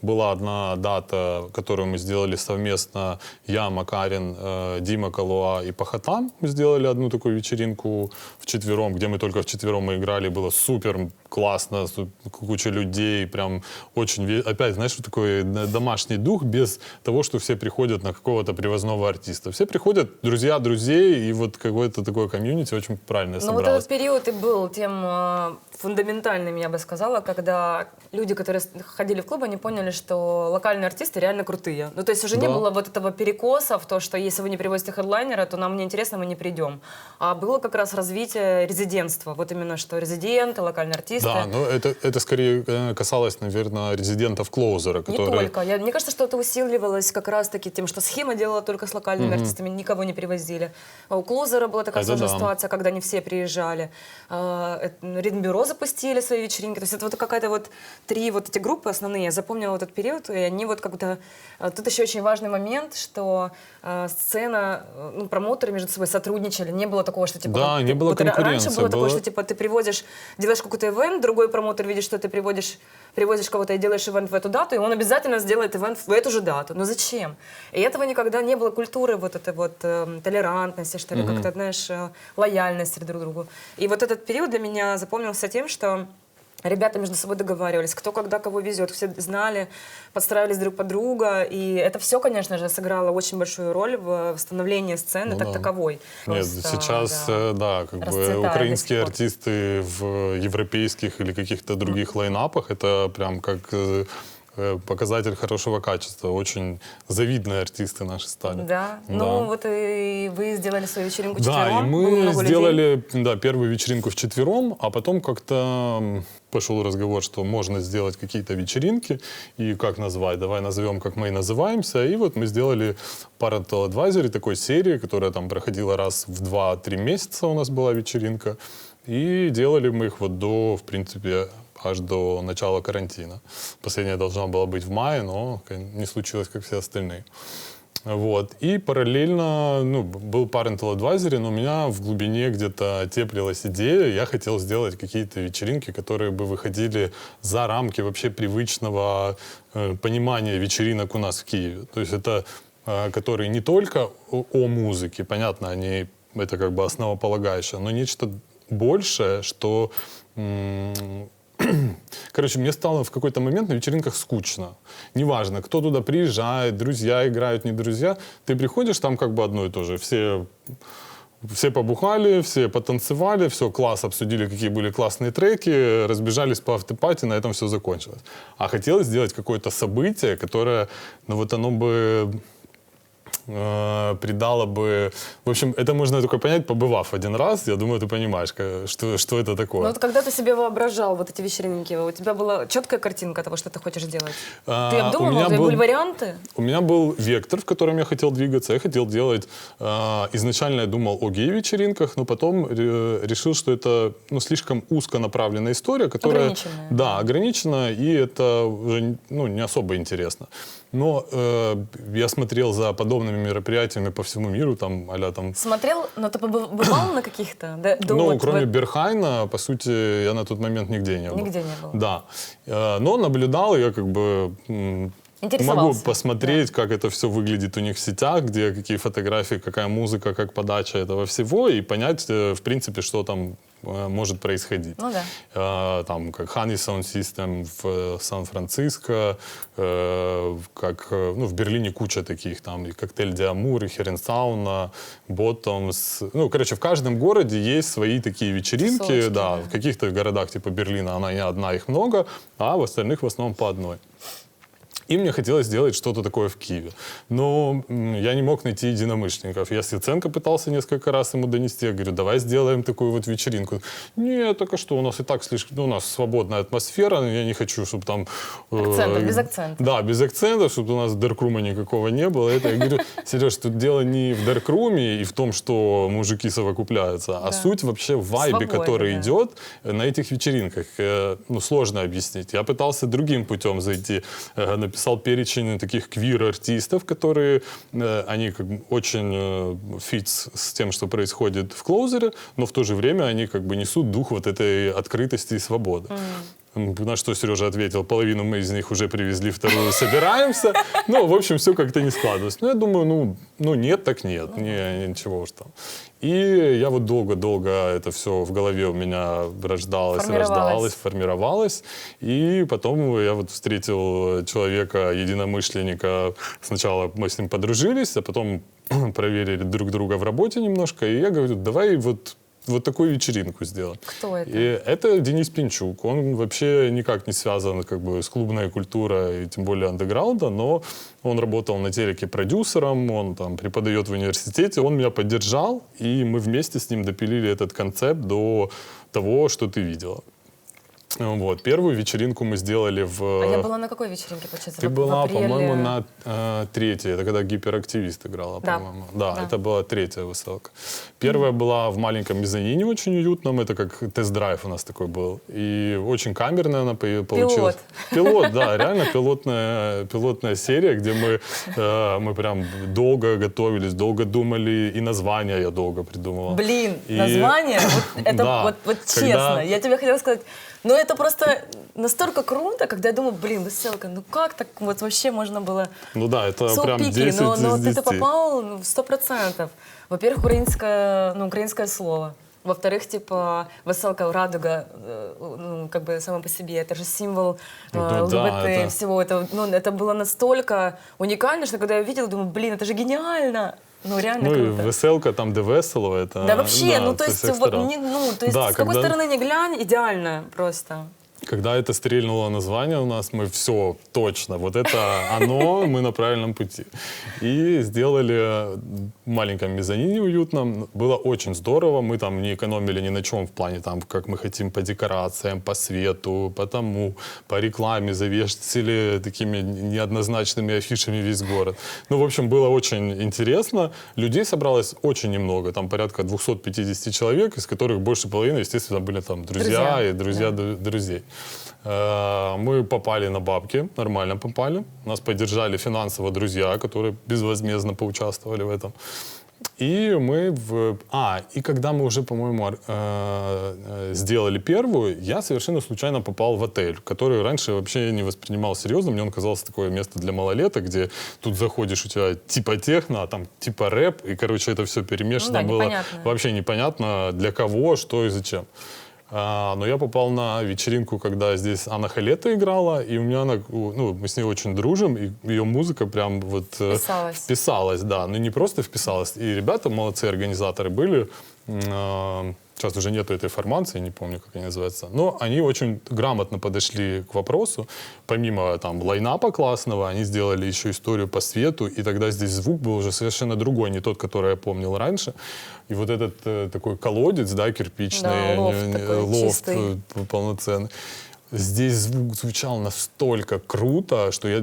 Была одна дата, которую мы сделали совместно. Я, Макарин, Дима Калуа и Пахатам. Мы сделали одну такую вечеринку вчетвером, где мы только вчетвером мы играли. Было супер классно, куча людей. Прям очень... Опять, знаешь, вот такой домашний дух без того, что все приходят на какого-то привозного артиста. Все приходят, друзья друзей, и вот какое-то такое комьюнити очень правильно Ну вот собралось. этот период и был тем фундаментальным, я бы сказала, когда люди, которые ходили в клуб, они поняли, поняли, что локальные артисты реально крутые. Ну, то есть уже не Да. было вот этого перекоса в то, что если вы не привозите хедлайнера, то нам не интересно, мы не придем. А было как раз развитие резидентства. Вот именно что резиденты, локальные артисты. Да, но это скорее касалось, наверное, резидентов Клоузера, Не которые... только. Мне кажется, что это усиливалось как раз-таки тем, что схема делала только с локальными артистами, никого не привозили. А у Клоузера была такая Это сложная да. ситуация, когда не все приезжали. Ритм-бюро запустили свои вечеринки. То есть это вот какая-то вот три вот эти группы основные. Я запомнила этот период, и они вот как-то... Тут еще очень важный момент, что сцена, ну, промоутеры между собой сотрудничали. Не было такого, что типа... Да, вот не было вот раньше конкуренции, было такое, было- что типа ты приводишь, делаешь какой-то ивент, другой промоутер видит, что ты привозишь кого-то и делаешь ивент в эту дату, и он обязательно сделает ивент в эту же дату. Но зачем? И этого никогда не было, культуры вот этой вот толерантности, что ли, как-то, знаешь, лояльности друг к другу. И вот этот период для меня запомнился тем, что ребята между собой договаривались, кто когда кого везет, все знали, подстраивались друг под друга, и это все, конечно же, сыграло очень большую роль в становлении сцены Ну как да. таковой. Нет, Просто, сейчас, да. да, как бы Расцветает до украинские сих пор. артисты в европейских или каких-то других лайнапах, это прям как показатель хорошего качества. Очень завидные артисты наши стали. Да. Да. Ну вот и вы сделали свою вечеринку Да, четвером. и было мы много людей. сделали первую вечеринку вчетвером, а потом как-то пошел разговор, что можно сделать какие-то вечеринки, и как назвать, давай назовем, как мы и называемся, и вот мы сделали Parental Advisory, такой серии, которая там проходила раз в 2-3 месяца у нас была вечеринка, и делали мы их вот до, в принципе, аж до начала карантина. Последняя должна была быть в мае, но не случилось, как все остальные. Вот. И параллельно был Parental Advisory, но у меня в глубине где-то теплилась идея. Я хотел сделать какие-то вечеринки, которые бы выходили за рамки вообще привычного понимания вечеринок у нас в Киеве. То есть это которые не только о музыке, понятно, это как бы основополагающее, но нечто большее, что... Короче, мне стало в какой-то момент на вечеринках скучно. Неважно, кто туда приезжает, друзья играют, не друзья. Ты приходишь, там как бы одно и то же. Все побухали, все потанцевали, все, класс, обсудили, какие были классные треки, разбежались по автопати, на этом все закончилось. А хотелось сделать какое-то событие, которое, вот оно бы... придало бы... В общем, это можно только понять, побывав один раз. Я думаю, ты понимаешь, что это такое. Ну вот когда ты себе воображал вот эти вечеринки, у тебя была четкая картинка того, что ты хочешь делать? Ты обдумывал, у тебя были варианты? У меня был вектор, в котором я хотел двигаться. Я хотел делать... изначально я думал о гей-вечеринках, но потом решил, что это слишком узконаправленная история, которая... Ограниченная. Да, ограничена, и это уже не особо интересно. Но я смотрел за подобными мероприятиями по всему миру, там, а-ля там... Смотрел, но ты побывал на каких-то? Кроме Берхайна, по сути, я на тот момент нигде не был. Нигде не был. Да. Но наблюдал, я как бы... Интересовался. Могу посмотреть, как это все выглядит у них в сетях, где какие фотографии, какая музыка, как подача этого всего, и понять, в принципе, что там может происходить. Ну да. Там, как Honey Sound System в Сан-Франциско, как в Берлине куча таких, там и Коктейль Диамур, и Херенсауна, Боттомс. В каждом городе есть свои такие вечеринки. Тусовочки, Да, да. в каких-то городах типа Берлина она не одна, их много, а в остальных в основном по одной. И мне хотелось сделать что-то такое в Киеве. Но я не мог найти единомышленников. Я с Яценко пытался несколько раз ему донести. Я говорю, давай сделаем такую вот вечеринку. Нет, так а что, у нас и так слишком... у нас свободная атмосфера, я не хочу, чтобы там... Акцентов, без акцента. Да, без акцента, чтобы у нас даркрума никакого не было. Я говорю, Сереж, тут дело не в даркруме и в том, что мужики совокупляются, а суть вообще в вайбе, Свободе, который да. идет на этих вечеринках. Сложно объяснить. Я пытался другим путем зайти. Написал перечень таких квир-артистов, которые, они как бы очень фит с тем, что происходит в Клоузере, но в то же время они как бы несут дух вот этой открытости и свободы. На что Сережа ответил, половину мы из них уже привезли, вторую собираемся. В общем, все как-то не складывалось. Но я думаю, нет, так нет, ничего уж там. И я вот долго-долго это все в голове у меня рождалось, формировалось. И потом я вот встретил человека, единомышленника. Сначала мы с ним подружились, а потом проверили друг друга в работе немножко. И я говорю, давай вот вот такую вечеринку сделать. Кто это? И это Денис Пинчук. Он вообще никак не связан как бы с клубной культурой, и тем более андеграунда, но он работал на телеке продюсером, он там преподает в университете. Он меня поддержал, и мы вместе с ним допилили этот концепт до того, что ты видела. Вот. Первую вечеринку мы сделали в... А я была на какой вечеринке, получается? Ты В была, апреле? по-моему, на третьей. Это когда гиперактивист играла, Да. по-моему. Да, Да. это была третья высылка. Первая была в маленьком мезонине, очень уютном. Это как тест-драйв у нас такой был. И очень камерная она получилась. Пилот, да, реально пилотная серия, где мы прям долго готовились, долго думали. И название я долго придумывал. Блин, И- название, вот это Да. вот Когда- честно, я тебе хотела сказать, но это просто настолько круто, когда я думаю, блин, веселка, ну как так вот вообще можно было... Ну да, это So прям picky, 10 но из ты-то 10. попал 100%. Во-первых, украинское слово. Во-вторых, типа, веселка, радуга, ну, как бы само по себе, это же символ да, ЛГБТ, это- всего этого. Ну, это было настолько уникально, что когда я видела, думаю, блин, это же гениально. Ну, реально Ну и круто. веселка там, где весело, это... Да вообще, ну то со есть, всех вот, сторон. то есть Да, с какой когда- стороны не глянь, идеально просто. Когда это стрельнуло название у нас, мы все, точно, вот это оно, мы на правильном пути. И сделали в маленьком мезонине уютном. Было очень здорово. Мы там не экономили ни на чем в плане, там, как мы хотим по декорациям, по свету, по тому, по рекламе завесили такими неоднозначными афишами весь город. Ну, в общем, было очень интересно. Людей собралось очень немного, там порядка 250 человек, из которых больше половины, естественно, были там друзья и друзья друзей. Мы попали на бабки, нормально попали. Нас поддержали финансово друзья, которые безвозмездно поучаствовали в этом. И мы и когда мы уже, по-моему, сделали первую, я совершенно случайно попал в отель, который раньше вообще не воспринимал серьезно. Мне он казался такое место для малолеток, где тут заходишь, у тебя типа техно, а там типа рэп, и, короче, это все перемешано. Ну да, было непонятно. вообще непонятно для кого, что и зачем. Но я попал на вечеринку, когда здесь Анна Халета играла, и у меня мы с ней очень дружим, и ее музыка прям вот вписалась, да, но не просто вписалась. И ребята, молодцы, организаторы были, сейчас уже нету этой формации, не помню, как они называются, но они очень грамотно подошли к вопросу. Помимо там лайнапа классного, они сделали еще историю по свету, и тогда здесь звук был уже совершенно другой, не тот, который я помнил раньше. И вот этот такой колодец, да, кирпичный, Да, лофт такой чистый. полноценный. Здесь звук звучал настолько круто, что я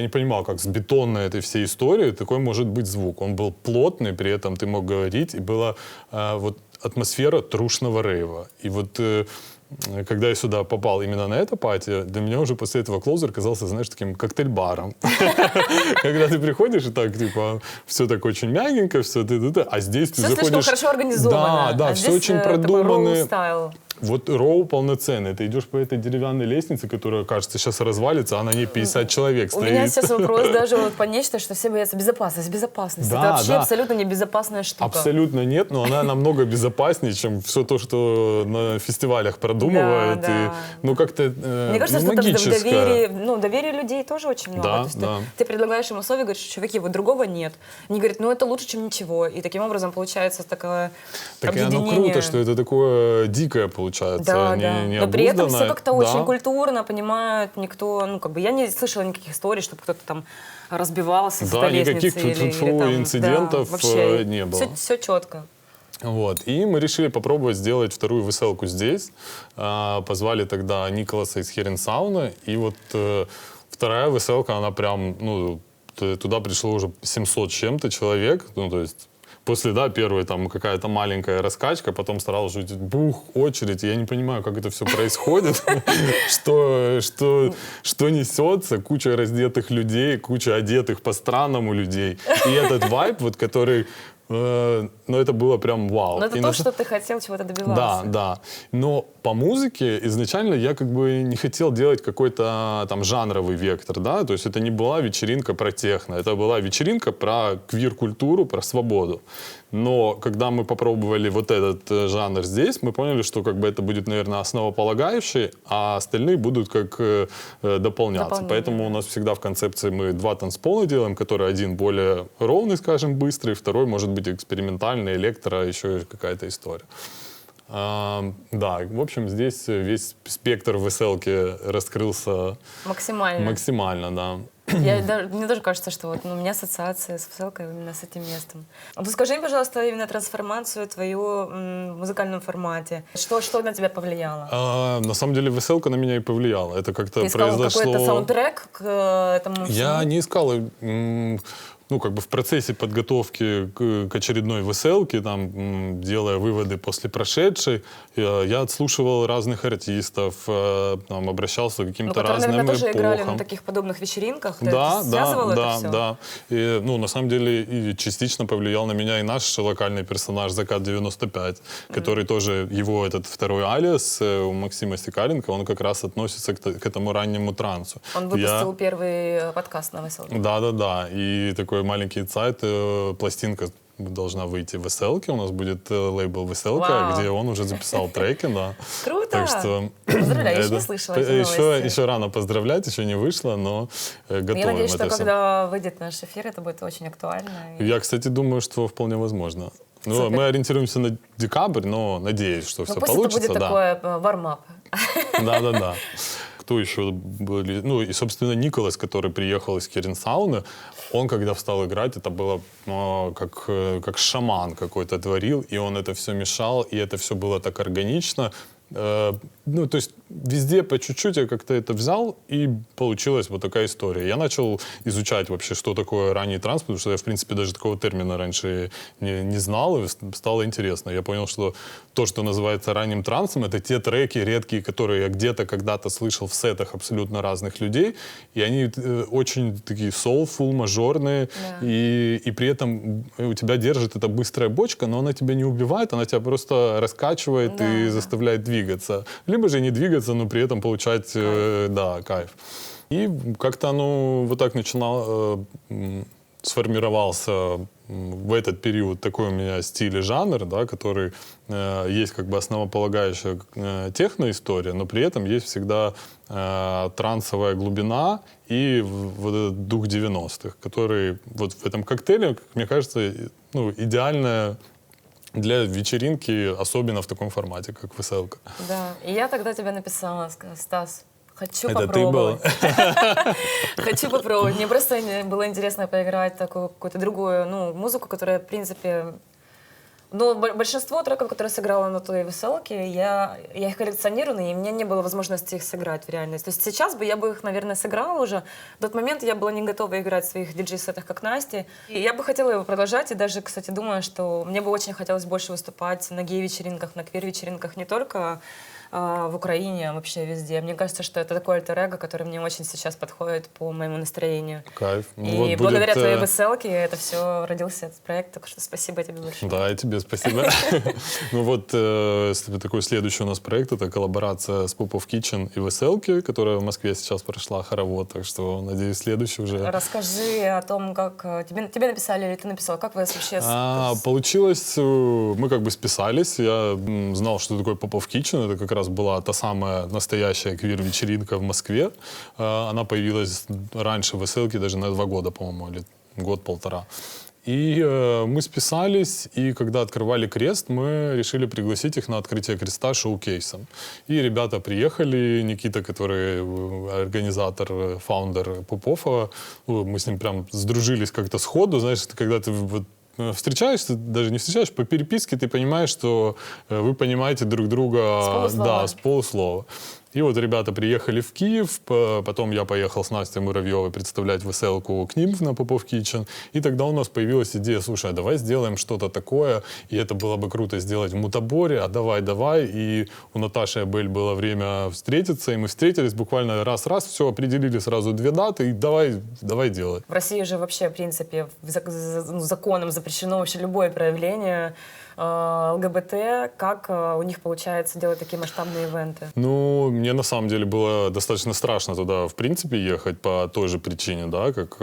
не понимал, как с бетонной этой всей истории такой может быть звук. Он был плотный, при этом ты мог говорить, и была вот атмосфера трушного рейва. И вот когда я сюда попал именно на это пати, для меня уже после этого клоузер казался, знаешь, таким коктейль-баром. Когда ты приходишь, и так, типа, все так очень мягенько, все, а здесь ты Все слишком заходишь... хорошо организовано. Да, А все здесь, очень такой продумано. роу-стайл. Вот роу полноценный. Ты идешь по этой деревянной лестнице, которая, кажется, сейчас развалится, а на ней 50 человек У стоит. меня сейчас вопрос даже вот по нечто, что все боятся безопасность. Да, Это вообще да. абсолютно небезопасная штука. Абсолютно нет, но она намного безопаснее, чем все то, что на фестивалях продумывают. Да, да. И, ну, как-то Мне кажется, что там магическое. доверие людей тоже очень много. Да, То есть да. ты предлагаешь им условия, говоришь, чуваки, вот другого нет. Они говорят, ну это лучше, чем ничего. И таким образом получается такое Так и оно объединение. круто, что это такое дикое получается, Да, да. Но при этом все необузданное. как-то Да. очень культурно понимают, никто, ну как бы я не слышала никаких историй, чтобы кто-то там разбивался с Да, этой никаких лестницы фу-фу-фу там, инцидентов, вообще не было. Все четко. Вот. И мы решили попробовать сделать вторую веселку здесь. Позвали тогда Николаса из Херен Сауна. И вот вторая веселка, она прям, ну, туда пришло уже 700 с чем-то человек. Ну, то есть после, да, первой там какая-то маленькая раскачка, потом сразу же бух, очередь. Я не понимаю, как это все происходит, что несется, куча раздетых людей, куча одетых по-странному людей. И этот вайб, вот который... Ну, это было прям вау. Но это И то, что ты хотел, чего ты добивался. Да, да. Но по музыке изначально я как бы не хотел делать какой-то там жанровый вектор, да, то есть это не была вечеринка про техно, это была вечеринка про квир-культуру, про свободу. Но когда мы попробовали вот этот жанр здесь, мы поняли, что как бы это будет, наверное, основополагающий, а остальные будут как дополняться. Поэтому у нас всегда в концепции мы 2 танцпола делаем, который один более ровный, скажем, быстрый, второй может быть экспериментальный, электро, еще какая-то история. Да, в общем, здесь весь спектр веселки раскрылся максимально, да. Мне тоже кажется, что вот, у меня ассоциация с веселкой именно с этим местом. А то скажи мне, пожалуйста, именно трансформацию твою в музыкальном формате. Что на тебя повлияло? На самом деле веселка на меня и повлияла. Это как-то Ты искал произошло... какой-то саундтрек к этому? Я не искал. Ну, как бы в процессе подготовки к очередной веселке, там, делая выводы после прошедшей, я отслушивал разных артистов, там, обращался к каким-то разным которые, наверное, тоже эпохам. играли на таких подобных вечеринках. Да, Ты связывал это все? да. И, ну, на самом деле, и частично повлиял на меня и наш локальный персонаж Закат-95, который тоже, его этот второй алиас у Максима Стекаленко, он как раз относится к этому раннему трансу. Он выпустил первый подкаст на веселке. Да. И такой маленький инсайт, пластинка должна выйти в веселке, у нас будет лейбл «Веселка», Вау. где он уже записал треки, да. Круто! Так что... Поздравляю, я еще не слышала эти новости. Еще рано поздравлять, еще не вышло, но готовим. Я надеюсь, что это всё. когда выйдет наш эфир, это будет очень актуально. Я, кстати, думаю, что вполне возможно. Ну, Супер. мы ориентируемся на декабрь, но надеюсь, что все Пусть получится. это будет такой вармап. Да. Кто еще были? Ну, и, собственно, Николас, который приехал из Киринсауны, он, когда встал играть, это было как шаман какой-то творил, и он это все мешал, и это все было так органично. Ну, то есть везде по чуть-чуть я как-то это взял, и получилась вот такая история. Я начал изучать вообще, что такое ранний транс, потому что я, в принципе, даже такого термина раньше не знал, и стало интересно. Я понял, что то, что называется ранним трансом, это те треки редкие, которые я где-то когда-то слышал в сетах абсолютно разных людей, и они очень такие soulful, мажорные, Да. и при этом у тебя держит эта быстрая бочка, но она тебя не убивает, она тебя просто раскачивает и заставляет двигаться. Либо же не двигаться, но при этом получать кайф. И как-то оно вот так начинало, сформировался в этот период такой у меня стиль и жанр, да, который есть как бы основополагающая техноистория, но при этом есть всегда трансовая глубина и вот этот дух 90-х, который вот в этом коктейле, как мне кажется, ну, идеальная для вечеринки, особенно в таком формате, как веселка. Да, и я тогда тебе написала, Стас, хочу Это попробовать. ты был? Хочу попробовать. Мне просто было интересно поиграть такую какую-то другую музыку, которая, в принципе... Но большинство треков, которые сыграла на той веселке, я их коллекционирую, и у меня не было возможности их сыграть в реальности. То есть сейчас бы я бы их, наверное, сыграла уже. В тот момент я была не готова играть в своих диджей-сетах, как Настя. И я бы хотела его продолжать, и даже, кстати, думаю, что мне бы очень хотелось больше выступать на гей-вечеринках, на квир-вечеринках, не только в Украине, а вообще везде. Мне кажется, что это такой альтер-эго, который мне очень сейчас подходит по моему настроению. Кайф. И Вот благодаря будет, твоей веселке это все родился, этот проект, так что спасибо тебе большое. Да, и тебе спасибо. Ну вот такой следующий у нас проект, это коллаборация с Popov Kitchen и Веселки, которая в Москве сейчас прошла, хоровод, так что, надеюсь, следующий уже. Расскажи о том, как тебе написали или ты написала, как вы вообще... Получилось, мы как бы списались, я знал, что такое Popov Kitchen, это как раз была та самая настоящая квир-вечеринка в Москве, она появилась раньше в Веселке, даже на 2 года, по-моему, или год-полтора. И мы списались, и когда открывали крест, мы решили пригласить их на открытие креста шоу-кейсом. И ребята приехали, Никита, который организатор, фаундер Попова, мы с ним прям сдружились как-то сходу, знаешь, когда ты вот встречаешься, даже не встречаешь, по переписке ты понимаешь, что вы понимаете друг друга с полуслова. И вот ребята приехали в Киев, потом я поехал с Настей Муравьевой представлять веселку к ним на Popov Kitchen, и тогда у нас появилась идея, слушай, а давай сделаем что-то такое, и это было бы круто сделать в Мутаборе, а давай, и у Наташи и Абель было время встретиться, и мы встретились буквально раз-раз, все, определили сразу 2 даты, и давай делать. В России же вообще, в принципе, законом запрещено вообще любое проявление ЛГБТ, как у них получается делать такие масштабные ивенты? Ну, мне на самом деле было достаточно страшно туда, в принципе, ехать по той же причине, да, как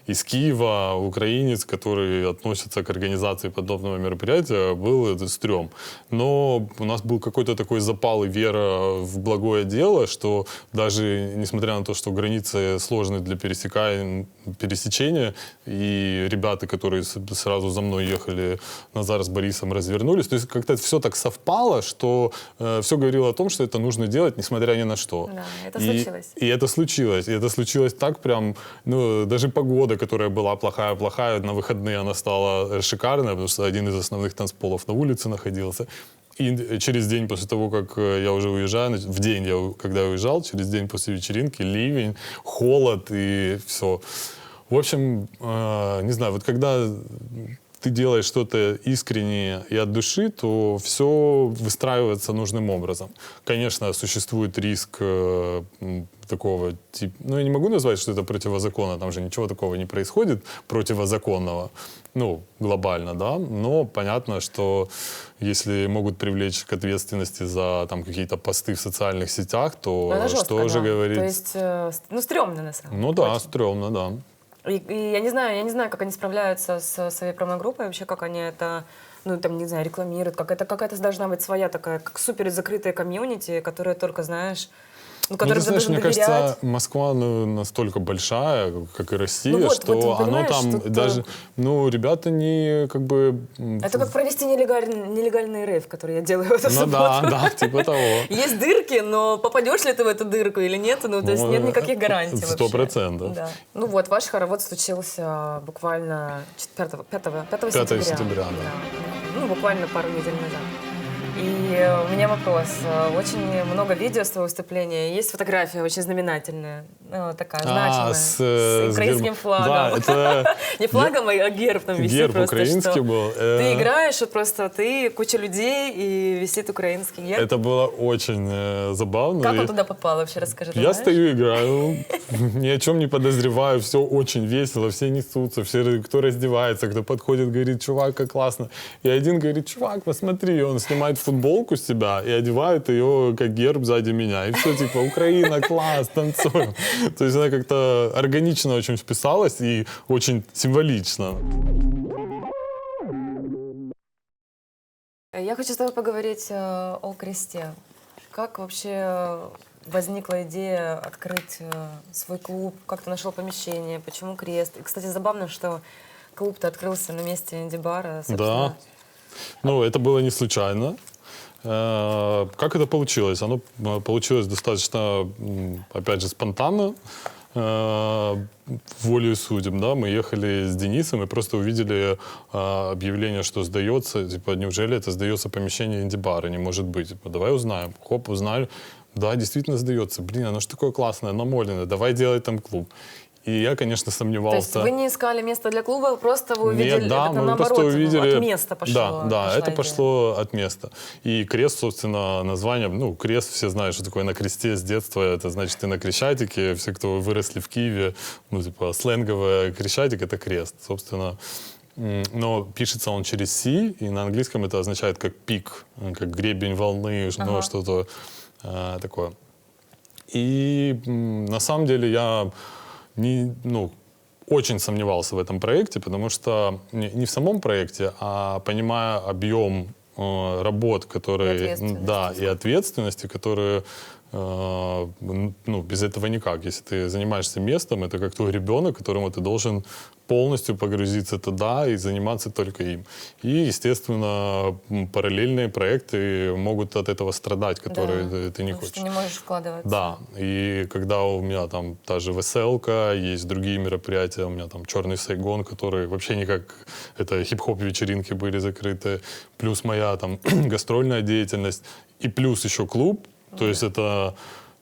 из Киева украинец, который относится к организации подобного мероприятия, был это стрём. Но у нас был какой-то такой запал и вера в благое дело, что даже несмотря на то, что границы сложны для пересечения, и ребята, которые сразу за мной ехали, Назар с Борисом, развернулись, то есть как-то все так совпало, что все говорило о том, что это нужно делать, несмотря ни на что. Да, это случилось. И это случилось. И это случилось так прям, ну, даже погода, которая была плохая, на выходные она стала шикарная, потому что один из основных танцполов на улице находился. И через день после того, как я уже уезжаю, в день, когда я уезжал, через день после вечеринки, ливень, холод и все. В общем, не знаю, вот когда ты делаешь что-то искренне и от души, то все выстраивается нужным образом. Конечно, существует риск такого типа... Ну, я не могу назвать, что это противозаконно, там же ничего такого не происходит противозаконного, ну, глобально, да, но понятно, что если могут привлечь к ответственности за там какие-то посты в социальных сетях, то жестко, что же да. говорить? То есть, ну, стрёмно на самом деле. Ну да, Очень. стрёмно, да. И я не знаю, как они справляются с своей промо-группой, вообще, как они это, ну, там, не знаю, рекламируют, какая-то должна быть своя такая, как супер закрытая комьюнити, которая только, знаешь, ну, Ну, которым ты ты знаешь, должен мне доверять. кажется, Москва настолько большая, как и Россия, Ну вот, что вот, оно понимаешь, там тут, даже... Ну, ребята не как бы... Это как провести нелегальный рейв, который я делаю в эту Ну субботу. да, типа того. Есть дырки, но попадешь ли ты в эту дырку или нет, ну, то есть нет никаких гарантий вообще. 100%. Да. Ну вот, ваш хоровод случился буквально 5 сентября. сентября, да. Ну, буквально пару недель назад. И у меня вопрос. Очень много видео с твоего выступления. Есть фотография очень знаменательная, ну, такая значимая, с украинским флагом. Да, это Не флагом, а герб там висит. герб просто, украинский что был. Ты играешь, и просто ты, куча людей, и висит украинский герб. Это было очень забавно. Как он И туда попал, вообще расскажи. ты Я знаешь? стою, играю, ни о чем не подозреваю, все очень весело, все несутся, все, кто раздевается, кто подходит, говорит, чувак, как классно. И один говорит, чувак, посмотри, он снимает футболку с себя и одевает ее как герб сзади меня. И все, типа, Украина, класс, танцуем. То есть она как-то органично очень вписалась и очень символично. Я хочу с тобой поговорить о кресте. Как вообще возникла идея открыть свой клуб? Как ты нашел помещение? Почему крест? И, кстати, забавно, что клуб-то открылся на месте инди-бара. Да. Ну, это было не случайно. Как это получилось? Оно получилось достаточно, опять же, спонтанно, волею судеб, да, мы ехали с Денисом и просто увидели объявление, что сдается, типа, неужели это сдается помещение инди-бара, не может быть, типа, давай узнаем, хоп, узнали, да, действительно сдается, блин, оно же такое классное, намоленное, давай делать там клуб. И я, конечно, сомневался. То есть вы не искали место для клуба, просто вы увидели, Нет, да, это мы наоборот, просто увидели... от места пошло. Да, это идея. пошло от места. И крест, собственно, название, ну, крест, все знают, что такое на кресте с детства, это значит, ты на Крещатике, все, кто выросли в Киеве, ну, типа, сленговое Крещатик — это крест, собственно. Но пишется он через «C», и на английском это означает как пик, как гребень волны, ну, что-то такое. И на самом деле я очень сомневался в этом проекте, потому что не в самом проекте, а понимая объем работ, которые... Да, и ответственности, которые... без этого никак. Если ты занимаешься местом, это как твой ребенок, которому ты должен полностью погрузиться туда и заниматься только им. И, естественно, параллельные проекты могут от этого страдать, которые ты не хочешь. Ты не можешь вкладываться. Да, и когда у меня там та же веселка, есть другие мероприятия, у меня там Черный Сайгон, который вообще никак, это хип-хоп вечеринки были закрыты, плюс моя там гастрольная деятельность, и плюс еще клуб, то есть это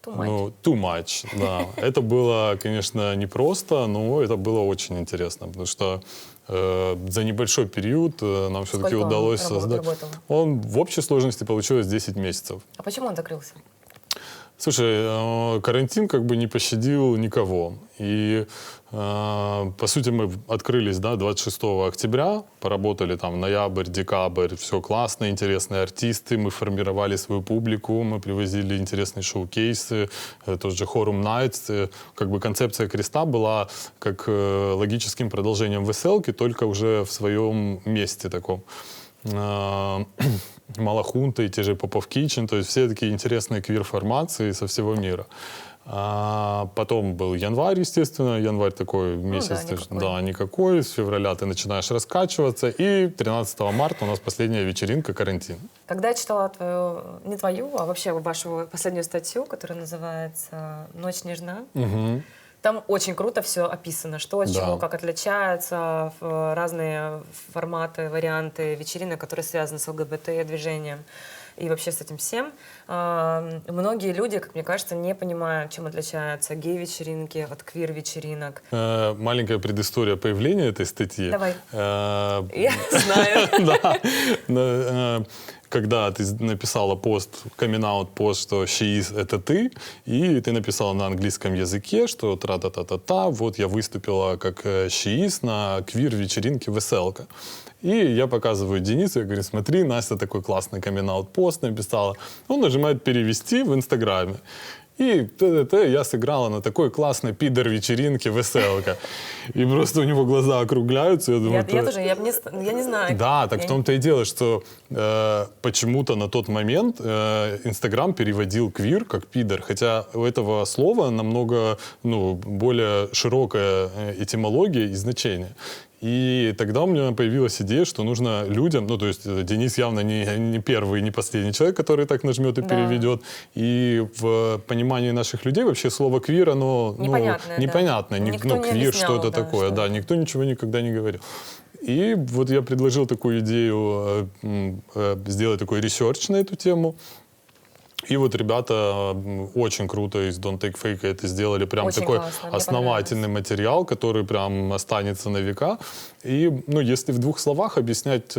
too much, да. Это было, конечно, непросто, но это было очень интересно, потому что за небольшой период нам все-таки удалось создать. Работал? Он в общей сложности получилось 10 месяцев. А почему он закрылся? Слушай, карантин как бы не пощадил никого. И, по сути, мы открылись, да, 26 октября, поработали там ноябрь, декабрь, все классно, интересные артисты, мы формировали свою публику, мы привозили интересные шоу-кейсы, тот же Forum Nights. Как бы концепция Креста была как логическим продолжением веселки, только уже в своем месте таком. Малахунта и те же Попов Kitchen, то есть все такие интересные квир-формации со всего мира. А потом был январь, естественно. Январь такой месяц, никакой. С февраля ты начинаешь раскачиваться. И 13 марта у нас последняя вечеринка, карантин. Когда я читала не твою, а вообще вашу последнюю статью, которая называется «Ночь нежна», там очень круто все описано, что от чего, как отличается, разные форматы, варианты вечеринок, которые связаны с ЛГБТ-движением и вообще с этим всем. Многие люди, как мне кажется, не понимают, чем отличаются гей-вечеринки от квир-вечеринок. Маленькая предыстория появления этой статьи. Давай. Я знаю. Да. Когда ты написала пост, камин-аут пост, что she is — это ты, и ты написала на английском языке, что тра-та-та-та-та, вот я выступила как she is на квир-вечеринке «Веселка». И я показываю Денису, я говорю, смотри, Настя такой классный камин-аут пост написала. Он нажимает «Перевести» в Инстаграме. И я сыграла на такой классной пидор-вечеринке «Веселка». И просто у него глаза округляются. Я думаю, я тоже, я не знаю. Да, так в том-то и дело, что почему-то на тот момент Инстаграм переводил квир как пидор. Хотя у этого слова намного более широкая этимология и значение. И тогда у меня появилась идея, что нужно людям, то есть Денис явно не первый, не последний человек, который так нажмет и переведет. И в понимании наших людей вообще слово «квир», оно непонятно. Никто не квир, объяснял, что это такое. Да, никто ничего никогда не говорил. И вот я предложил такую идею сделать такой ресерч на эту тему. И вот ребята очень круто из Don't Take Fake это сделали. Прям очень такой основательный материал, который прям останется на века. И, если в двух словах объяснять,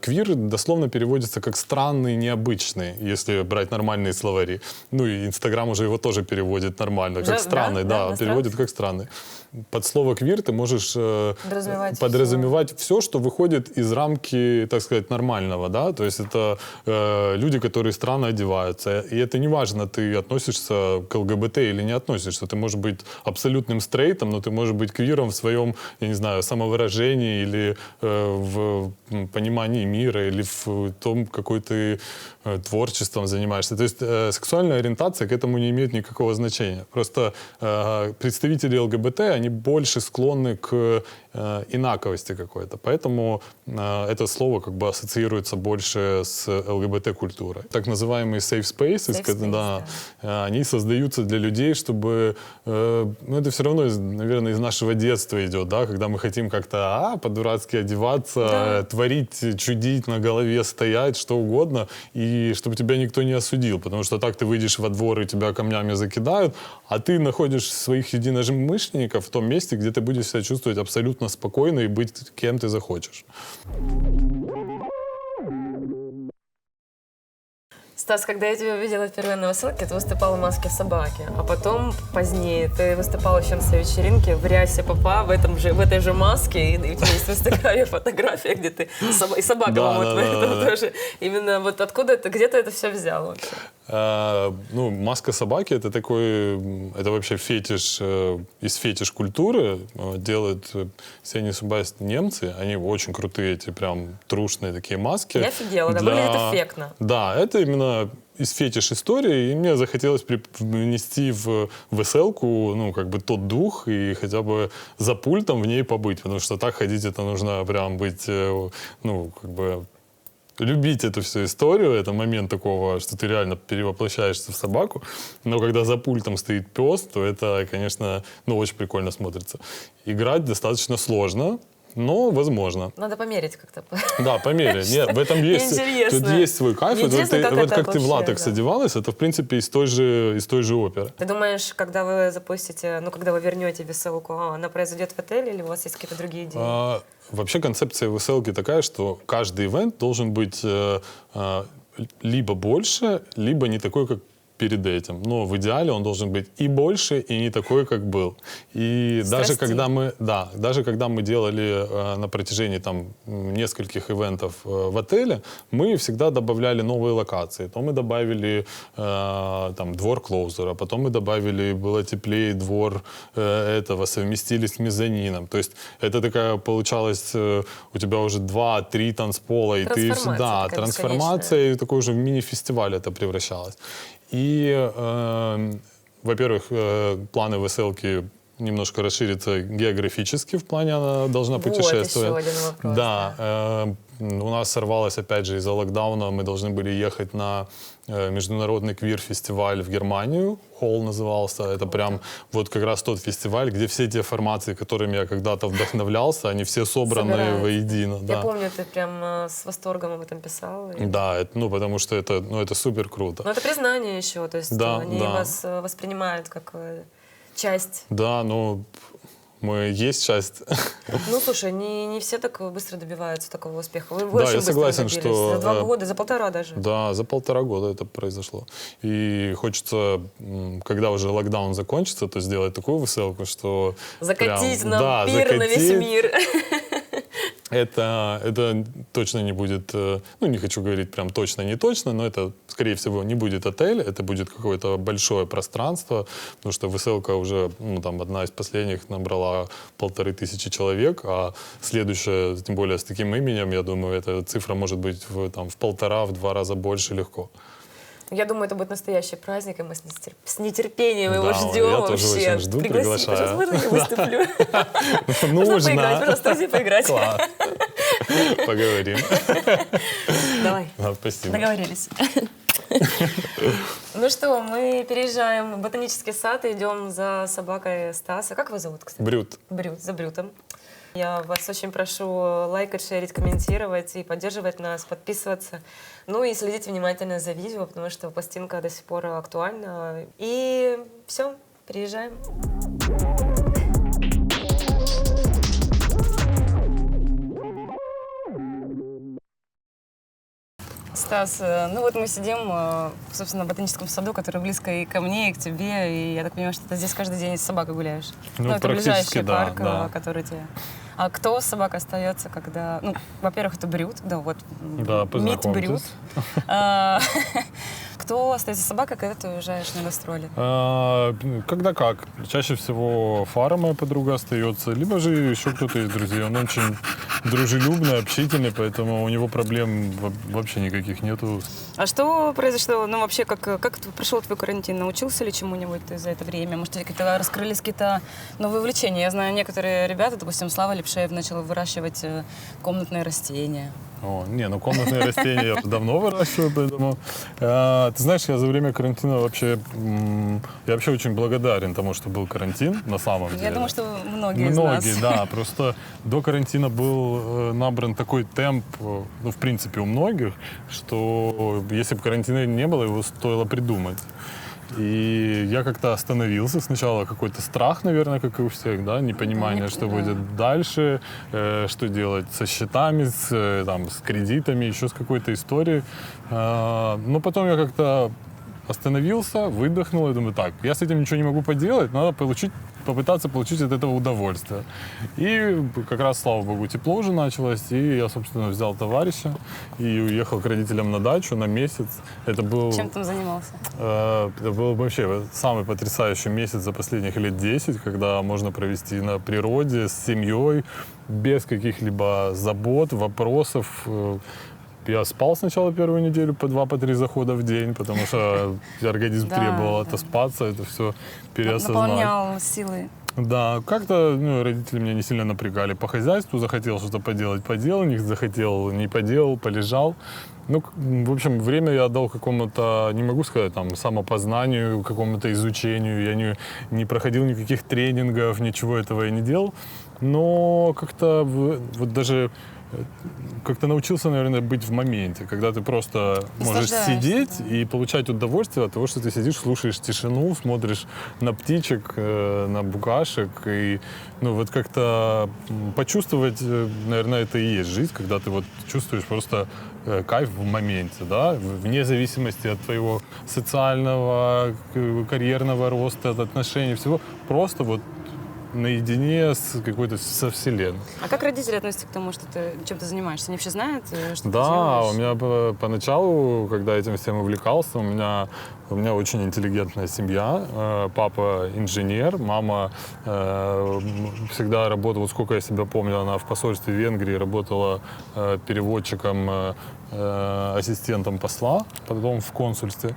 квир дословно переводится как странный, необычный, если брать нормальные словари. И Инстаграм уже его тоже переводит нормально, как странный. Да, переводит как странный. Под слово «квир» ты можешь подразумевать все, что выходит из рамки, так сказать, нормального, да, то есть это люди, которые странно одеваются, и это не важно, ты относишься к ЛГБТ или не относишься, ты можешь быть абсолютным стрейтом, но ты можешь быть квиром в своем, я не знаю, самовыражении или в понимании мира, или в том, какой ты творчеством занимаешься. То есть сексуальная ориентация к этому не имеет никакого значения. Просто представители ЛГБТ, они больше склонны к инаковости какой-то. Поэтому это слово как бы ассоциируется больше с ЛГБТ-культурой. Так называемые safe spaces, они создаются для людей, чтобы... это все равно, наверное, из нашего детства идет, да, когда мы хотим как-то по-дурацки одеваться, творить, чудить, на голове стоять, что угодно, и чтобы тебя никто не осудил, потому что так ты выйдешь во двор, и тебя камнями закидают, а ты находишь своих единомышленников в том месте, где ты будешь себя чувствовать абсолютно спокойно и быть кем ты захочешь. Стас, когда я тебя видела впервые на «Веселке», ты выступала в маске собаки, а потом, позднее, ты выступала еще на своей вечеринке в рясе попа, в этой же маске, и у тебя есть в Инстаграме фотография, где ты, и собака твоя тоже. Именно вот откуда это, где ты это все взял вообще? Маска собаки — это вообще фетиш из фетиш-культуры. Делают, если я не ошибаюсь, немцы. Они очень крутые, эти прям трушные такие маски. Я офигела, выглядит эффектно. Да, это именно из фетиш-истории, и мне захотелось внести в веселку, тот дух, и хотя бы за пультом в ней побыть, потому что так ходить это нужно прям быть, любить эту всю историю, это момент такого, что ты реально перевоплощаешься в собаку, но когда за пультом стоит пес, то это, конечно, очень прикольно смотрится. Играть достаточно сложно, но возможно. Надо померить как-то. Да, померить. Нет, в этом есть, тут есть свой кайф. Как ты в латекс одевалась, это, в принципе, из той же оперы. Ты думаешь, когда вы запустите, когда вы вернете веселку, она произойдет в отеле или у вас есть какие-то другие идеи? Вообще концепция веселки такая, что каждый ивент должен быть либо больше, либо не такой, как перед этим. Но в идеале он должен быть и больше, и не такой, как был. И даже когда мы делали на протяжении там нескольких ивентов в отеле, мы всегда добавляли новые локации. То мы добавили там двор клоузера, потом мы добавили «Было теплее», двор этого, совместили с мезонином. То есть это такая получалась у тебя уже 2-3 танцпола, и ты трансформация, и такой уже в мини-фестиваль это превращалось. И, во-первых, планы веселки немножко расшириться географически в плане, она должна путешествовать. Вот еще один вопрос. Да, у нас сорвалось, опять же, из-за локдауна, мы должны были ехать на международный квир-фестиваль в Германию, Холл назывался. Это прям вот как раз тот фестиваль, где все те формации, которыми я когда-то вдохновлялся, они все собраны воедино. Я помню, ты прям с восторгом об этом писал. Да, потому что это супер круто. Но это признание еще, то есть они вас воспринимают как часть. Да, мы есть часть. Ну, слушай, не все так быстро добиваются такого успеха. Вы я согласен, что... За 2 года, за 1,5 даже. Да, за 1,5 года это произошло. И хочется, когда уже локдаун закончится, то сделать такую веселку, что... Закатить нам пир на весь мир. Это точно не будет, не хочу говорить прям точно, не точно, но это, скорее всего, не будет отель, это будет какое-то большое пространство, потому что веселка уже, одна из последних набрала 1500 человек, а следующая, тем более с таким именем, я думаю, эта цифра может быть в 1,5-2 раза больше легко. Я думаю, это будет настоящий праздник, и мы с нетерпением его ждем. Я тоже очень жду, приглашаю. Пожалуйста, можно я выступлю? Нужно. Поиграть, пожалуйста, поиграть. Класс. Поговорим. Давай. Спасибо. Договорились. Ну что, мы переезжаем в ботанический сад и идем за собакой Стаса. Как его зовут, кстати? Брют. Брют, за Брютом. Я вас очень прошу лайкать, шерить, комментировать и поддерживать нас, подписываться. Ну и следить внимательно за видео, потому что пластинка до сих пор актуальна. И все, переезжаем. Стас, мы сидим, собственно, в ботаническом саду, который близко и ко мне, и к тебе, и я так понимаю, что ты здесь каждый день с собакой гуляешь. Это ближайший парк, который тебе... А кто с собакой остается, когда... во-первых, это Брют, Мит Брют. Кто остается с собакой, когда ты уезжаешь на гастроли? Когда как. Чаще всего Фара, моя подруга, остается, либо же еще кто-то из друзей. Он очень дружелюбный, общительный, поэтому у него проблем вообще никаких нету. А что произошло? Вообще, как прошел твой карантин? Научился ли чему-нибудь ты за это время? Может, раскрылись какие-то новые увлечения? Я знаю, некоторые ребята, допустим, Слава Лепшеев начал выращивать комнатные растения. Комнатные растения я уже давно выращиваю, поэтому... Ты знаешь, я за время карантина я вообще очень благодарен тому, что был карантин, на самом деле. Я думаю, что многие из нас. Да. Просто до карантина был набран такой темп, в принципе, у многих, что если бы карантина не было, его стоило придумать. И я как-то остановился. Сначала какой-то страх, наверное, как и у всех, да, непонимание, что будет дальше, что делать со счетами, с кредитами, еще с какой-то историей. Но потом я как-то остановился, выдохнул и думаю, так, я с этим ничего не могу поделать, надо попытаться получить от этого удовольствие. И как раз, слава богу, тепло уже началось, и я, собственно, взял товарища и уехал к родителям на дачу на месяц. Чем там занимался? Это был вообще самый потрясающий месяц за последних лет 10, когда можно провести на природе с семьей, без каких-либо забот, вопросов. Я спал сначала первую неделю по 2-3 захода в день, потому что организм требовал отоспаться, это все переосознать. Наполнял силой. Да, как-то родители меня не сильно напрягали по хозяйству, захотел что-то поделать, поделал, не захотел, не поделал, полежал. В общем, время я отдал какому-то, не могу сказать, самопознанию, какому-то изучению. Я не проходил никаких тренингов, ничего этого я не делал. Но как-то даже как-то научился, наверное, быть в моменте, когда ты просто можешь сидеть и получать удовольствие от того, что ты сидишь, слушаешь тишину, смотришь на птичек, на букашек. И вот как-то почувствовать, наверное, это и есть жизнь, когда ты вот чувствуешь просто кайф в моменте, да, вне зависимости от твоего социального, карьерного роста, от отношений, всего. Просто вот наедине с какой-то со вселенной. А как родители относятся к тому, что чем ты занимаешься? Они вообще знают, что ты Да, делаешь? у меня поначалу, когда этим всем увлекался, у меня очень интеллигентная семья. Папа инженер, мама всегда работала, вот сколько я себя помню, она в посольстве Венгрии работала переводчиком, ассистентом посла, потом в консульстве.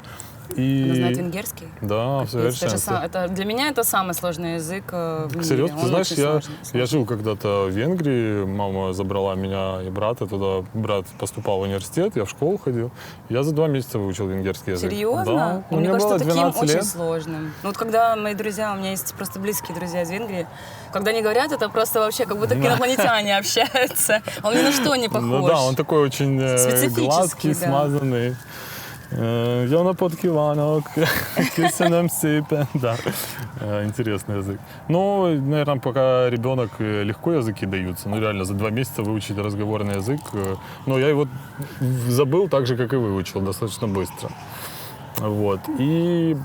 Она знает венгерский? Да, в совершенстве. Для меня это самый сложный язык в мире. Серьезно? Ты Он знаешь, очень сложный. я жил когда-то в Венгрии, мама забрала меня и брата туда, брат поступал в университет, я в школу ходил. Я за 2 месяца выучил венгерский язык. Серьезно? Да. Мне кажется, было таким 12 очень лет. сложным. Ну вот когда мои друзья, у меня есть просто близкие друзья из Венгрии, когда они говорят, это просто вообще как будто инопланетяне общаются. Он ни на что не похож. Ну да, он такой очень Специфический, гладкий, да. смазанный. Я на подкиванок, кисеном сыпе. Да, интересный язык. Ну, наверное, пока ребенок легко языки даются, ну реально за 2 месяца выучить разговорный язык. Но я его забыл так же, как и выучил, достаточно быстро. Вот. И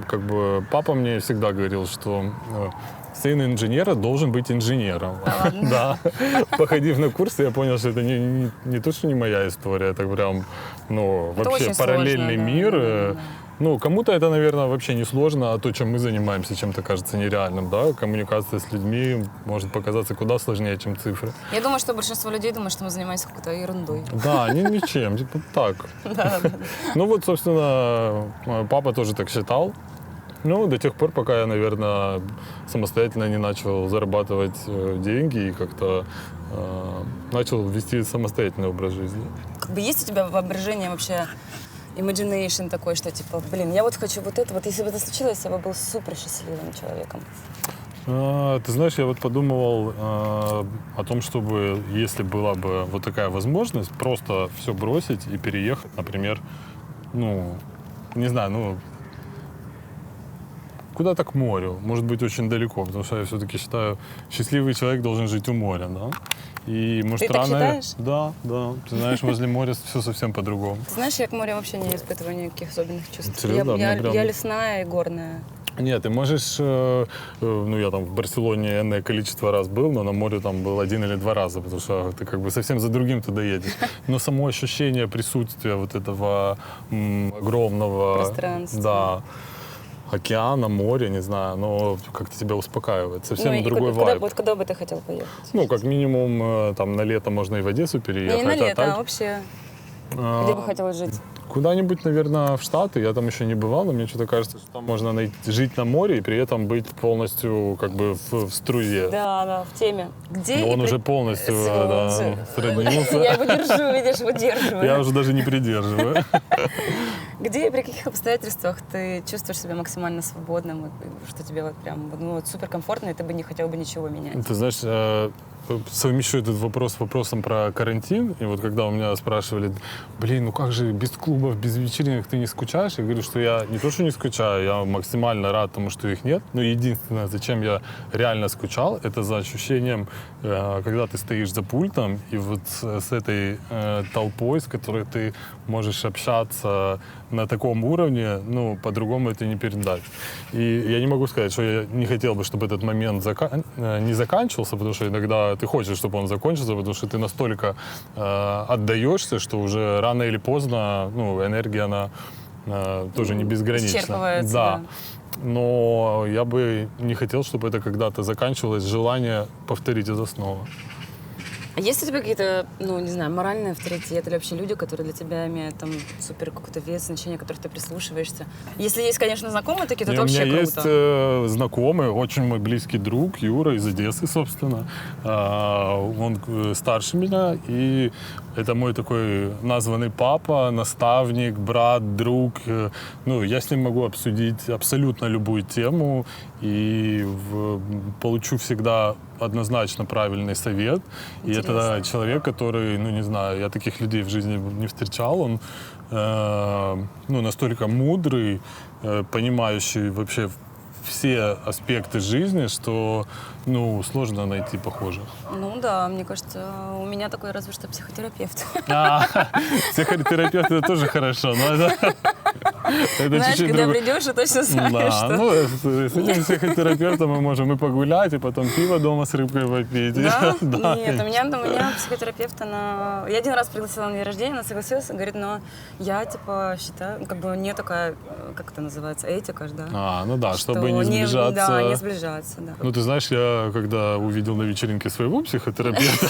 как бы папа мне всегда говорил, что сын инженера должен быть инженером. Да. Походив на курсы, я понял, что это не то, что не моя история, это прям, вообще параллельный мир. Да. Ну, кому-то это, наверное, вообще не сложно, а то, чем мы занимаемся, чем-то кажется нереальным, да? Коммуникация с людьми может показаться куда сложнее, чем цифры. Я думаю, что большинство людей думают, что мы занимаемся какой-то ерундой. Да, ничем, типа так. Да. Ну вот, собственно, папа тоже так считал. Ну, до тех пор, пока я, наверное, самостоятельно не начал зарабатывать деньги и как-то начал вести самостоятельный образ жизни. Как бы есть у тебя воображение вообще, imagination такой, что типа, я вот хочу вот это, вот если бы это случилось, я бы был супер счастливым человеком. Ты знаешь, я вот подумывал о том, чтобы, если была бы вот такая возможность, просто все бросить и переехать, например, не знаю, куда-то к морю, может быть, очень далеко, потому что я все-таки считаю, счастливый человек должен жить у моря, да? И, может, Ты так считаешь? Да. Ты знаешь, возле моря все совсем по-другому. Ты знаешь, я к морю вообще не испытываю никаких особенных чувств. Серьезно? Я лесная и горная. Нет, ты можешь, я там в Барселоне энное количество раз был, но на море там был 1 или 2 раза, потому что ты как бы совсем за другим туда едешь. Но само ощущение присутствия вот этого огромного... Пространства. Да. Океана, море, не знаю, но как-то тебя успокаивает. Совсем другой вайб. Куда бы ты хотел поехать? Ну, как минимум, там на лето можно и в Одессу переехать. Не на лето, так, а вообще. Где бы хотел жить? Куда-нибудь, наверное, в Штаты. Я там еще не бывал, но мне что-то кажется, что там можно жить на море и при этом быть полностью как бы в струе. Да, в теме. Где? Но он уже полностью сроднился. Я его держу, видишь, выдерживаю. Я уже даже не придерживаю. Где и при каких обстоятельствах ты чувствуешь себя максимально свободным, что тебе вот прям супер комфортно, и ты бы не хотел бы ничего менять? Ты знаешь, совмещу этот вопрос с вопросом про карантин. И вот когда у меня спрашивали, как же без клубов, без вечеринок ты не скучаешь? Я говорю, что я не то, что не скучаю, я максимально рад тому, что их нет. Но единственное, зачем я реально скучал, это за ощущением, когда ты стоишь за пультом, и вот с этой толпой, с которой ты можешь общаться на таком уровне, по-другому это не передать. И я не могу сказать, что я не хотел бы, чтобы этот момент не заканчивался, потому что иногда ты хочешь, чтобы он закончился, потому что ты настолько отдаешься, что уже рано или поздно энергия, она тоже не безгранична. Исчерпывается, да. Но я бы не хотел, чтобы это когда-то заканчивалось, желание повторить это снова. А есть у тебя какие-то, не знаю, моральные авторитеты или вообще люди, которые для тебя имеют там супер какой-то вес, значение, к которым ты прислушиваешься? Если есть, конечно, знакомые такие, то это вообще круто. У меня есть знакомый, очень мой близкий друг, Юра из Одессы, собственно. Он старше меня, и Это мой такой названный папа, наставник, брат, друг. Ну, я с ним могу обсудить абсолютно любую тему и получу всегда однозначно правильный совет. И это человек, который, ну, не знаю, я таких людей в жизни не встречал. Он ну, настолько мудрый, понимающий вообще все аспекты жизни, что, ну, сложно найти похожих. Ну да, мне кажется, у меня такой разве что психотерапевт. Психотерапевт — это тоже хорошо, но это Знаешь, чуть-чуть когда другое. придешь, и точно знаешь, Да, что... ну, с этим психотерапевтом мы можем и погулять, и потом пиво дома с рыбкой попить. Да? Да. Нет, у меня психотерапевт, она... Я один раз пригласила на день рождения, она согласилась, говорит, но я, типа, считаю, ну, как бы не такая, как это называется, этика, да? Ну да, Что чтобы не сближаться. Да, не сближаться, да. Ну, ты знаешь, я когда увидел на вечеринке своего психотерапевта,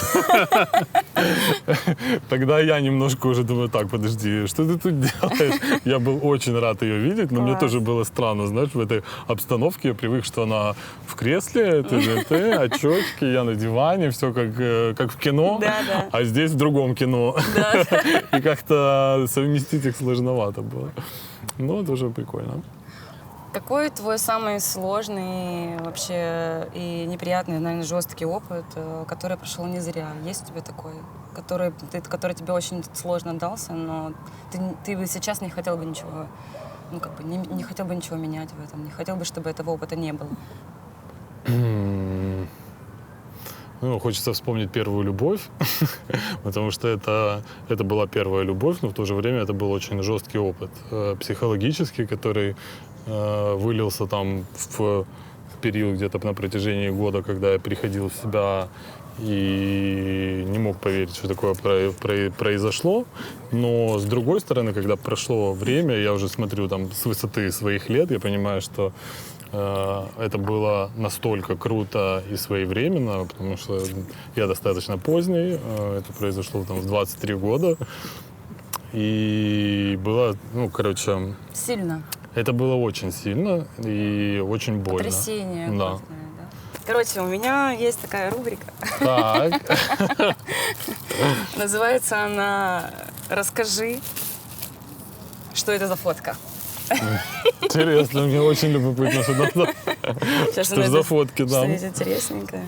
тогда я немножко уже думаю, так, подожди, что ты тут делаешь? Я был очень рад ее видеть, но мне Класс. тоже было странно, знаешь, в этой обстановке я привык, что она в кресле, ты, очечки, я на диване, все как в кино, Да, да. а здесь в другом кино. И как-то совместить их сложновато было. Но тоже прикольно. Какой твой самый сложный вообще и неприятный, наверное, жесткий опыт, который прошел не зря? Есть у тебя такой? Который тебе очень сложно дался, но ты бы сейчас не хотел бы ничего, ну, как бы не хотел бы ничего менять в этом, не хотел бы, чтобы этого опыта не было? Ну, хочется вспомнить первую любовь, потому что это была первая любовь, но в то же время это был очень жесткий опыт психологический, который вылился там в период где-то на протяжении года, когда я приходил в себя и не мог поверить, что такое произошло. Но с другой стороны, когда прошло время, я уже смотрю там с высоты своих лет, я понимаю, что это было настолько круто и своевременно, потому что я достаточно поздний, это произошло там в 23 года. И было, ну, короче... Сильно. Это было очень сильно и очень больно. Потрясение. Да. Да. Короче, у меня есть такая рубрика. Так. Называется она «Расскажи, что это за фотка». Интересно, мне очень любопытно, Сейчас что ж за фотки, да. Что-нибудь интересненькое.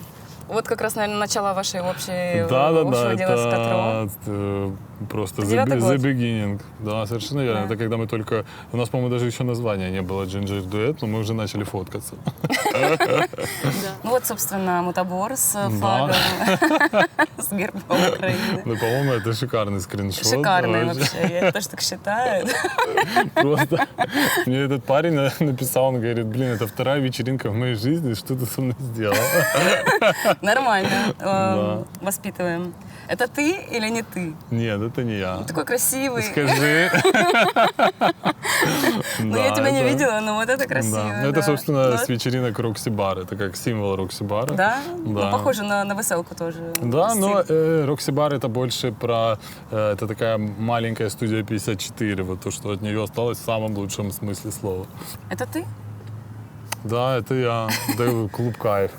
Вот как раз, наверное, начало вашей общего Да, дела с Катро. это просто Девятый год? the beginning. Да, совершенно верно. Да. Это когда мы только... У нас, по-моему, даже еще названия не было Ginger Duet, но мы уже начали фоткаться. Ну вот, собственно, мутабор с флагом, с гербом Украины. Ну, по-моему, это шикарный скриншот. Шикарный вообще, я тоже так считаю. Просто мне этот парень написал, он говорит, блин, это вторая вечеринка в моей жизни, что ты со мной сделал? Нормально, воспитываем. Это ты или не ты? Нет, это не я. Такой красивый. Скажи. Ну, я тебя не видела, но вот это красиво. Да. Ну, это, собственно, с вечеринок Рокси Бар. Это как символ Рокси Бара. Да? Да. Ну, похоже на веселку тоже. Да, стиль. но Рокси Бар это больше про... это такая маленькая студия 54. Вот то, что от нее осталось в самом лучшем смысле слова. Это ты? Да, это я. Это клуб «Кайф».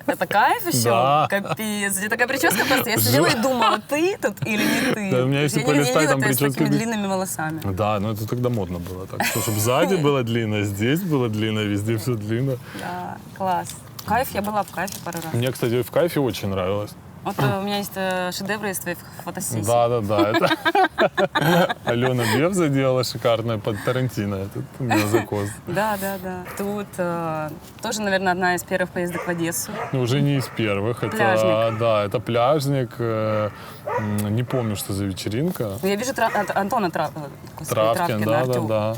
Это кайф еще? Да. Капец. У тебя такая прическа просто. Я сидела и думала, ты тут или не ты? Да, у меня если Я не полистай, видела там тебя с прически такими без- длинными волосами. Да, но это тогда модно было. Так, чтобы сзади было длинно, здесь было длинно, везде все длинно. Да, класс. Кайф, я была в кайфе пару раз. Мне, кстати, в «Кайфе» очень нравилось. Вот у меня есть шедевры из твоих фотосессий. Да. Это Алена Бевза делала шикарное под Тарантино. Это у меня закос. Да. Тут тоже, наверное, одна из первых поездок в Одессу. Ну, уже не из первых. Это, Пляжник. да, это пляжник. Не помню, что за вечеринка. Ну, я вижу Антона Травкин, Артем. да.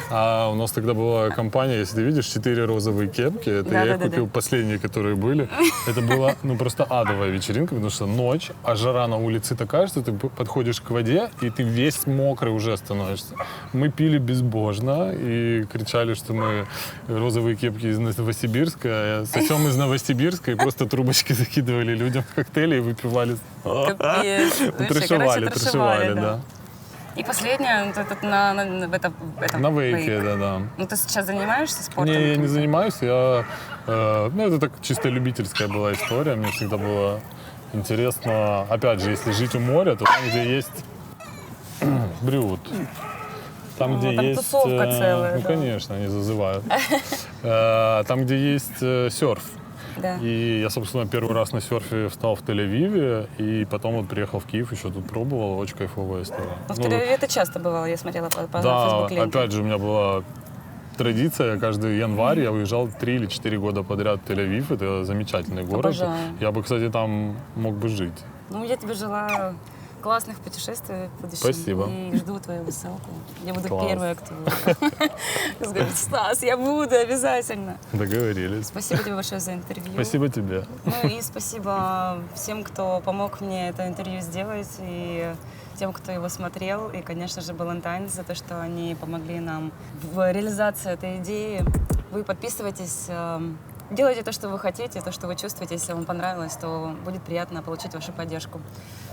А у нас тогда была компания, если ты видишь, 4 розовые кепки. Это я их купил последние, которые были. Это была, ну, просто адовая вечеринка, потому что ночь, а жара на улице такая, что ты подходишь к воде, и ты весь мокрый уже становишься. Мы пили безбожно и кричали, что мы розовые кепки из Новосибирска, сосем из Новосибирска, и просто трубочки закидывали людям в коктейли и выпивали. Капец. Трэшевали, да. И последнее, вот это На вейке, да. Ну, ты сейчас занимаешься спортом? Не, я не занимаюсь, ну, это так чисто любительская была история, мне всегда было Интересно, опять же, если жить у моря, то там, где есть брют, там, где там есть... тусовка целая, Ну, да. конечно, они зазывают. Там, где есть серф. Да. И я, собственно, первый раз на серфе встал в Тель-Авиве, и потом вот приехал в Киев, еще тут пробовал. Очень кайфовая история. Но в Ну, Тель-Авиве это часто бывало, я смотрела по да, фейсбук-ленте. опять же, у меня была традиция, каждый январь я уезжал 3 или 4 года подряд в Тель-Авив. Это замечательный город. Обожаю. Я бы, кстати, там мог бы жить. Ну, я тебе желаю классных путешествий в будущем. Спасибо. И жду твою высылку. Я буду Класс. первая, кто скажет: Стас, я буду обязательно. Договорились. Спасибо тебе большое за интервью. Спасибо тебе. Ну и спасибо всем, кто помог мне это интервью сделать, и тем, кто его смотрел, и, конечно же, Ballantine's за то, что они помогли нам в реализации этой идеи. Вы подписывайтесь, делайте то, что вы хотите, то, что вы чувствуете. Если вам понравилось, то будет приятно получить вашу поддержку.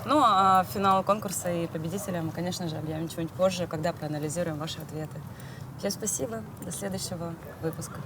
Ну а финал конкурса и победителя мы, конечно же, объявим чуть позже, когда проанализируем ваши ответы. Всем спасибо, до следующего выпуска.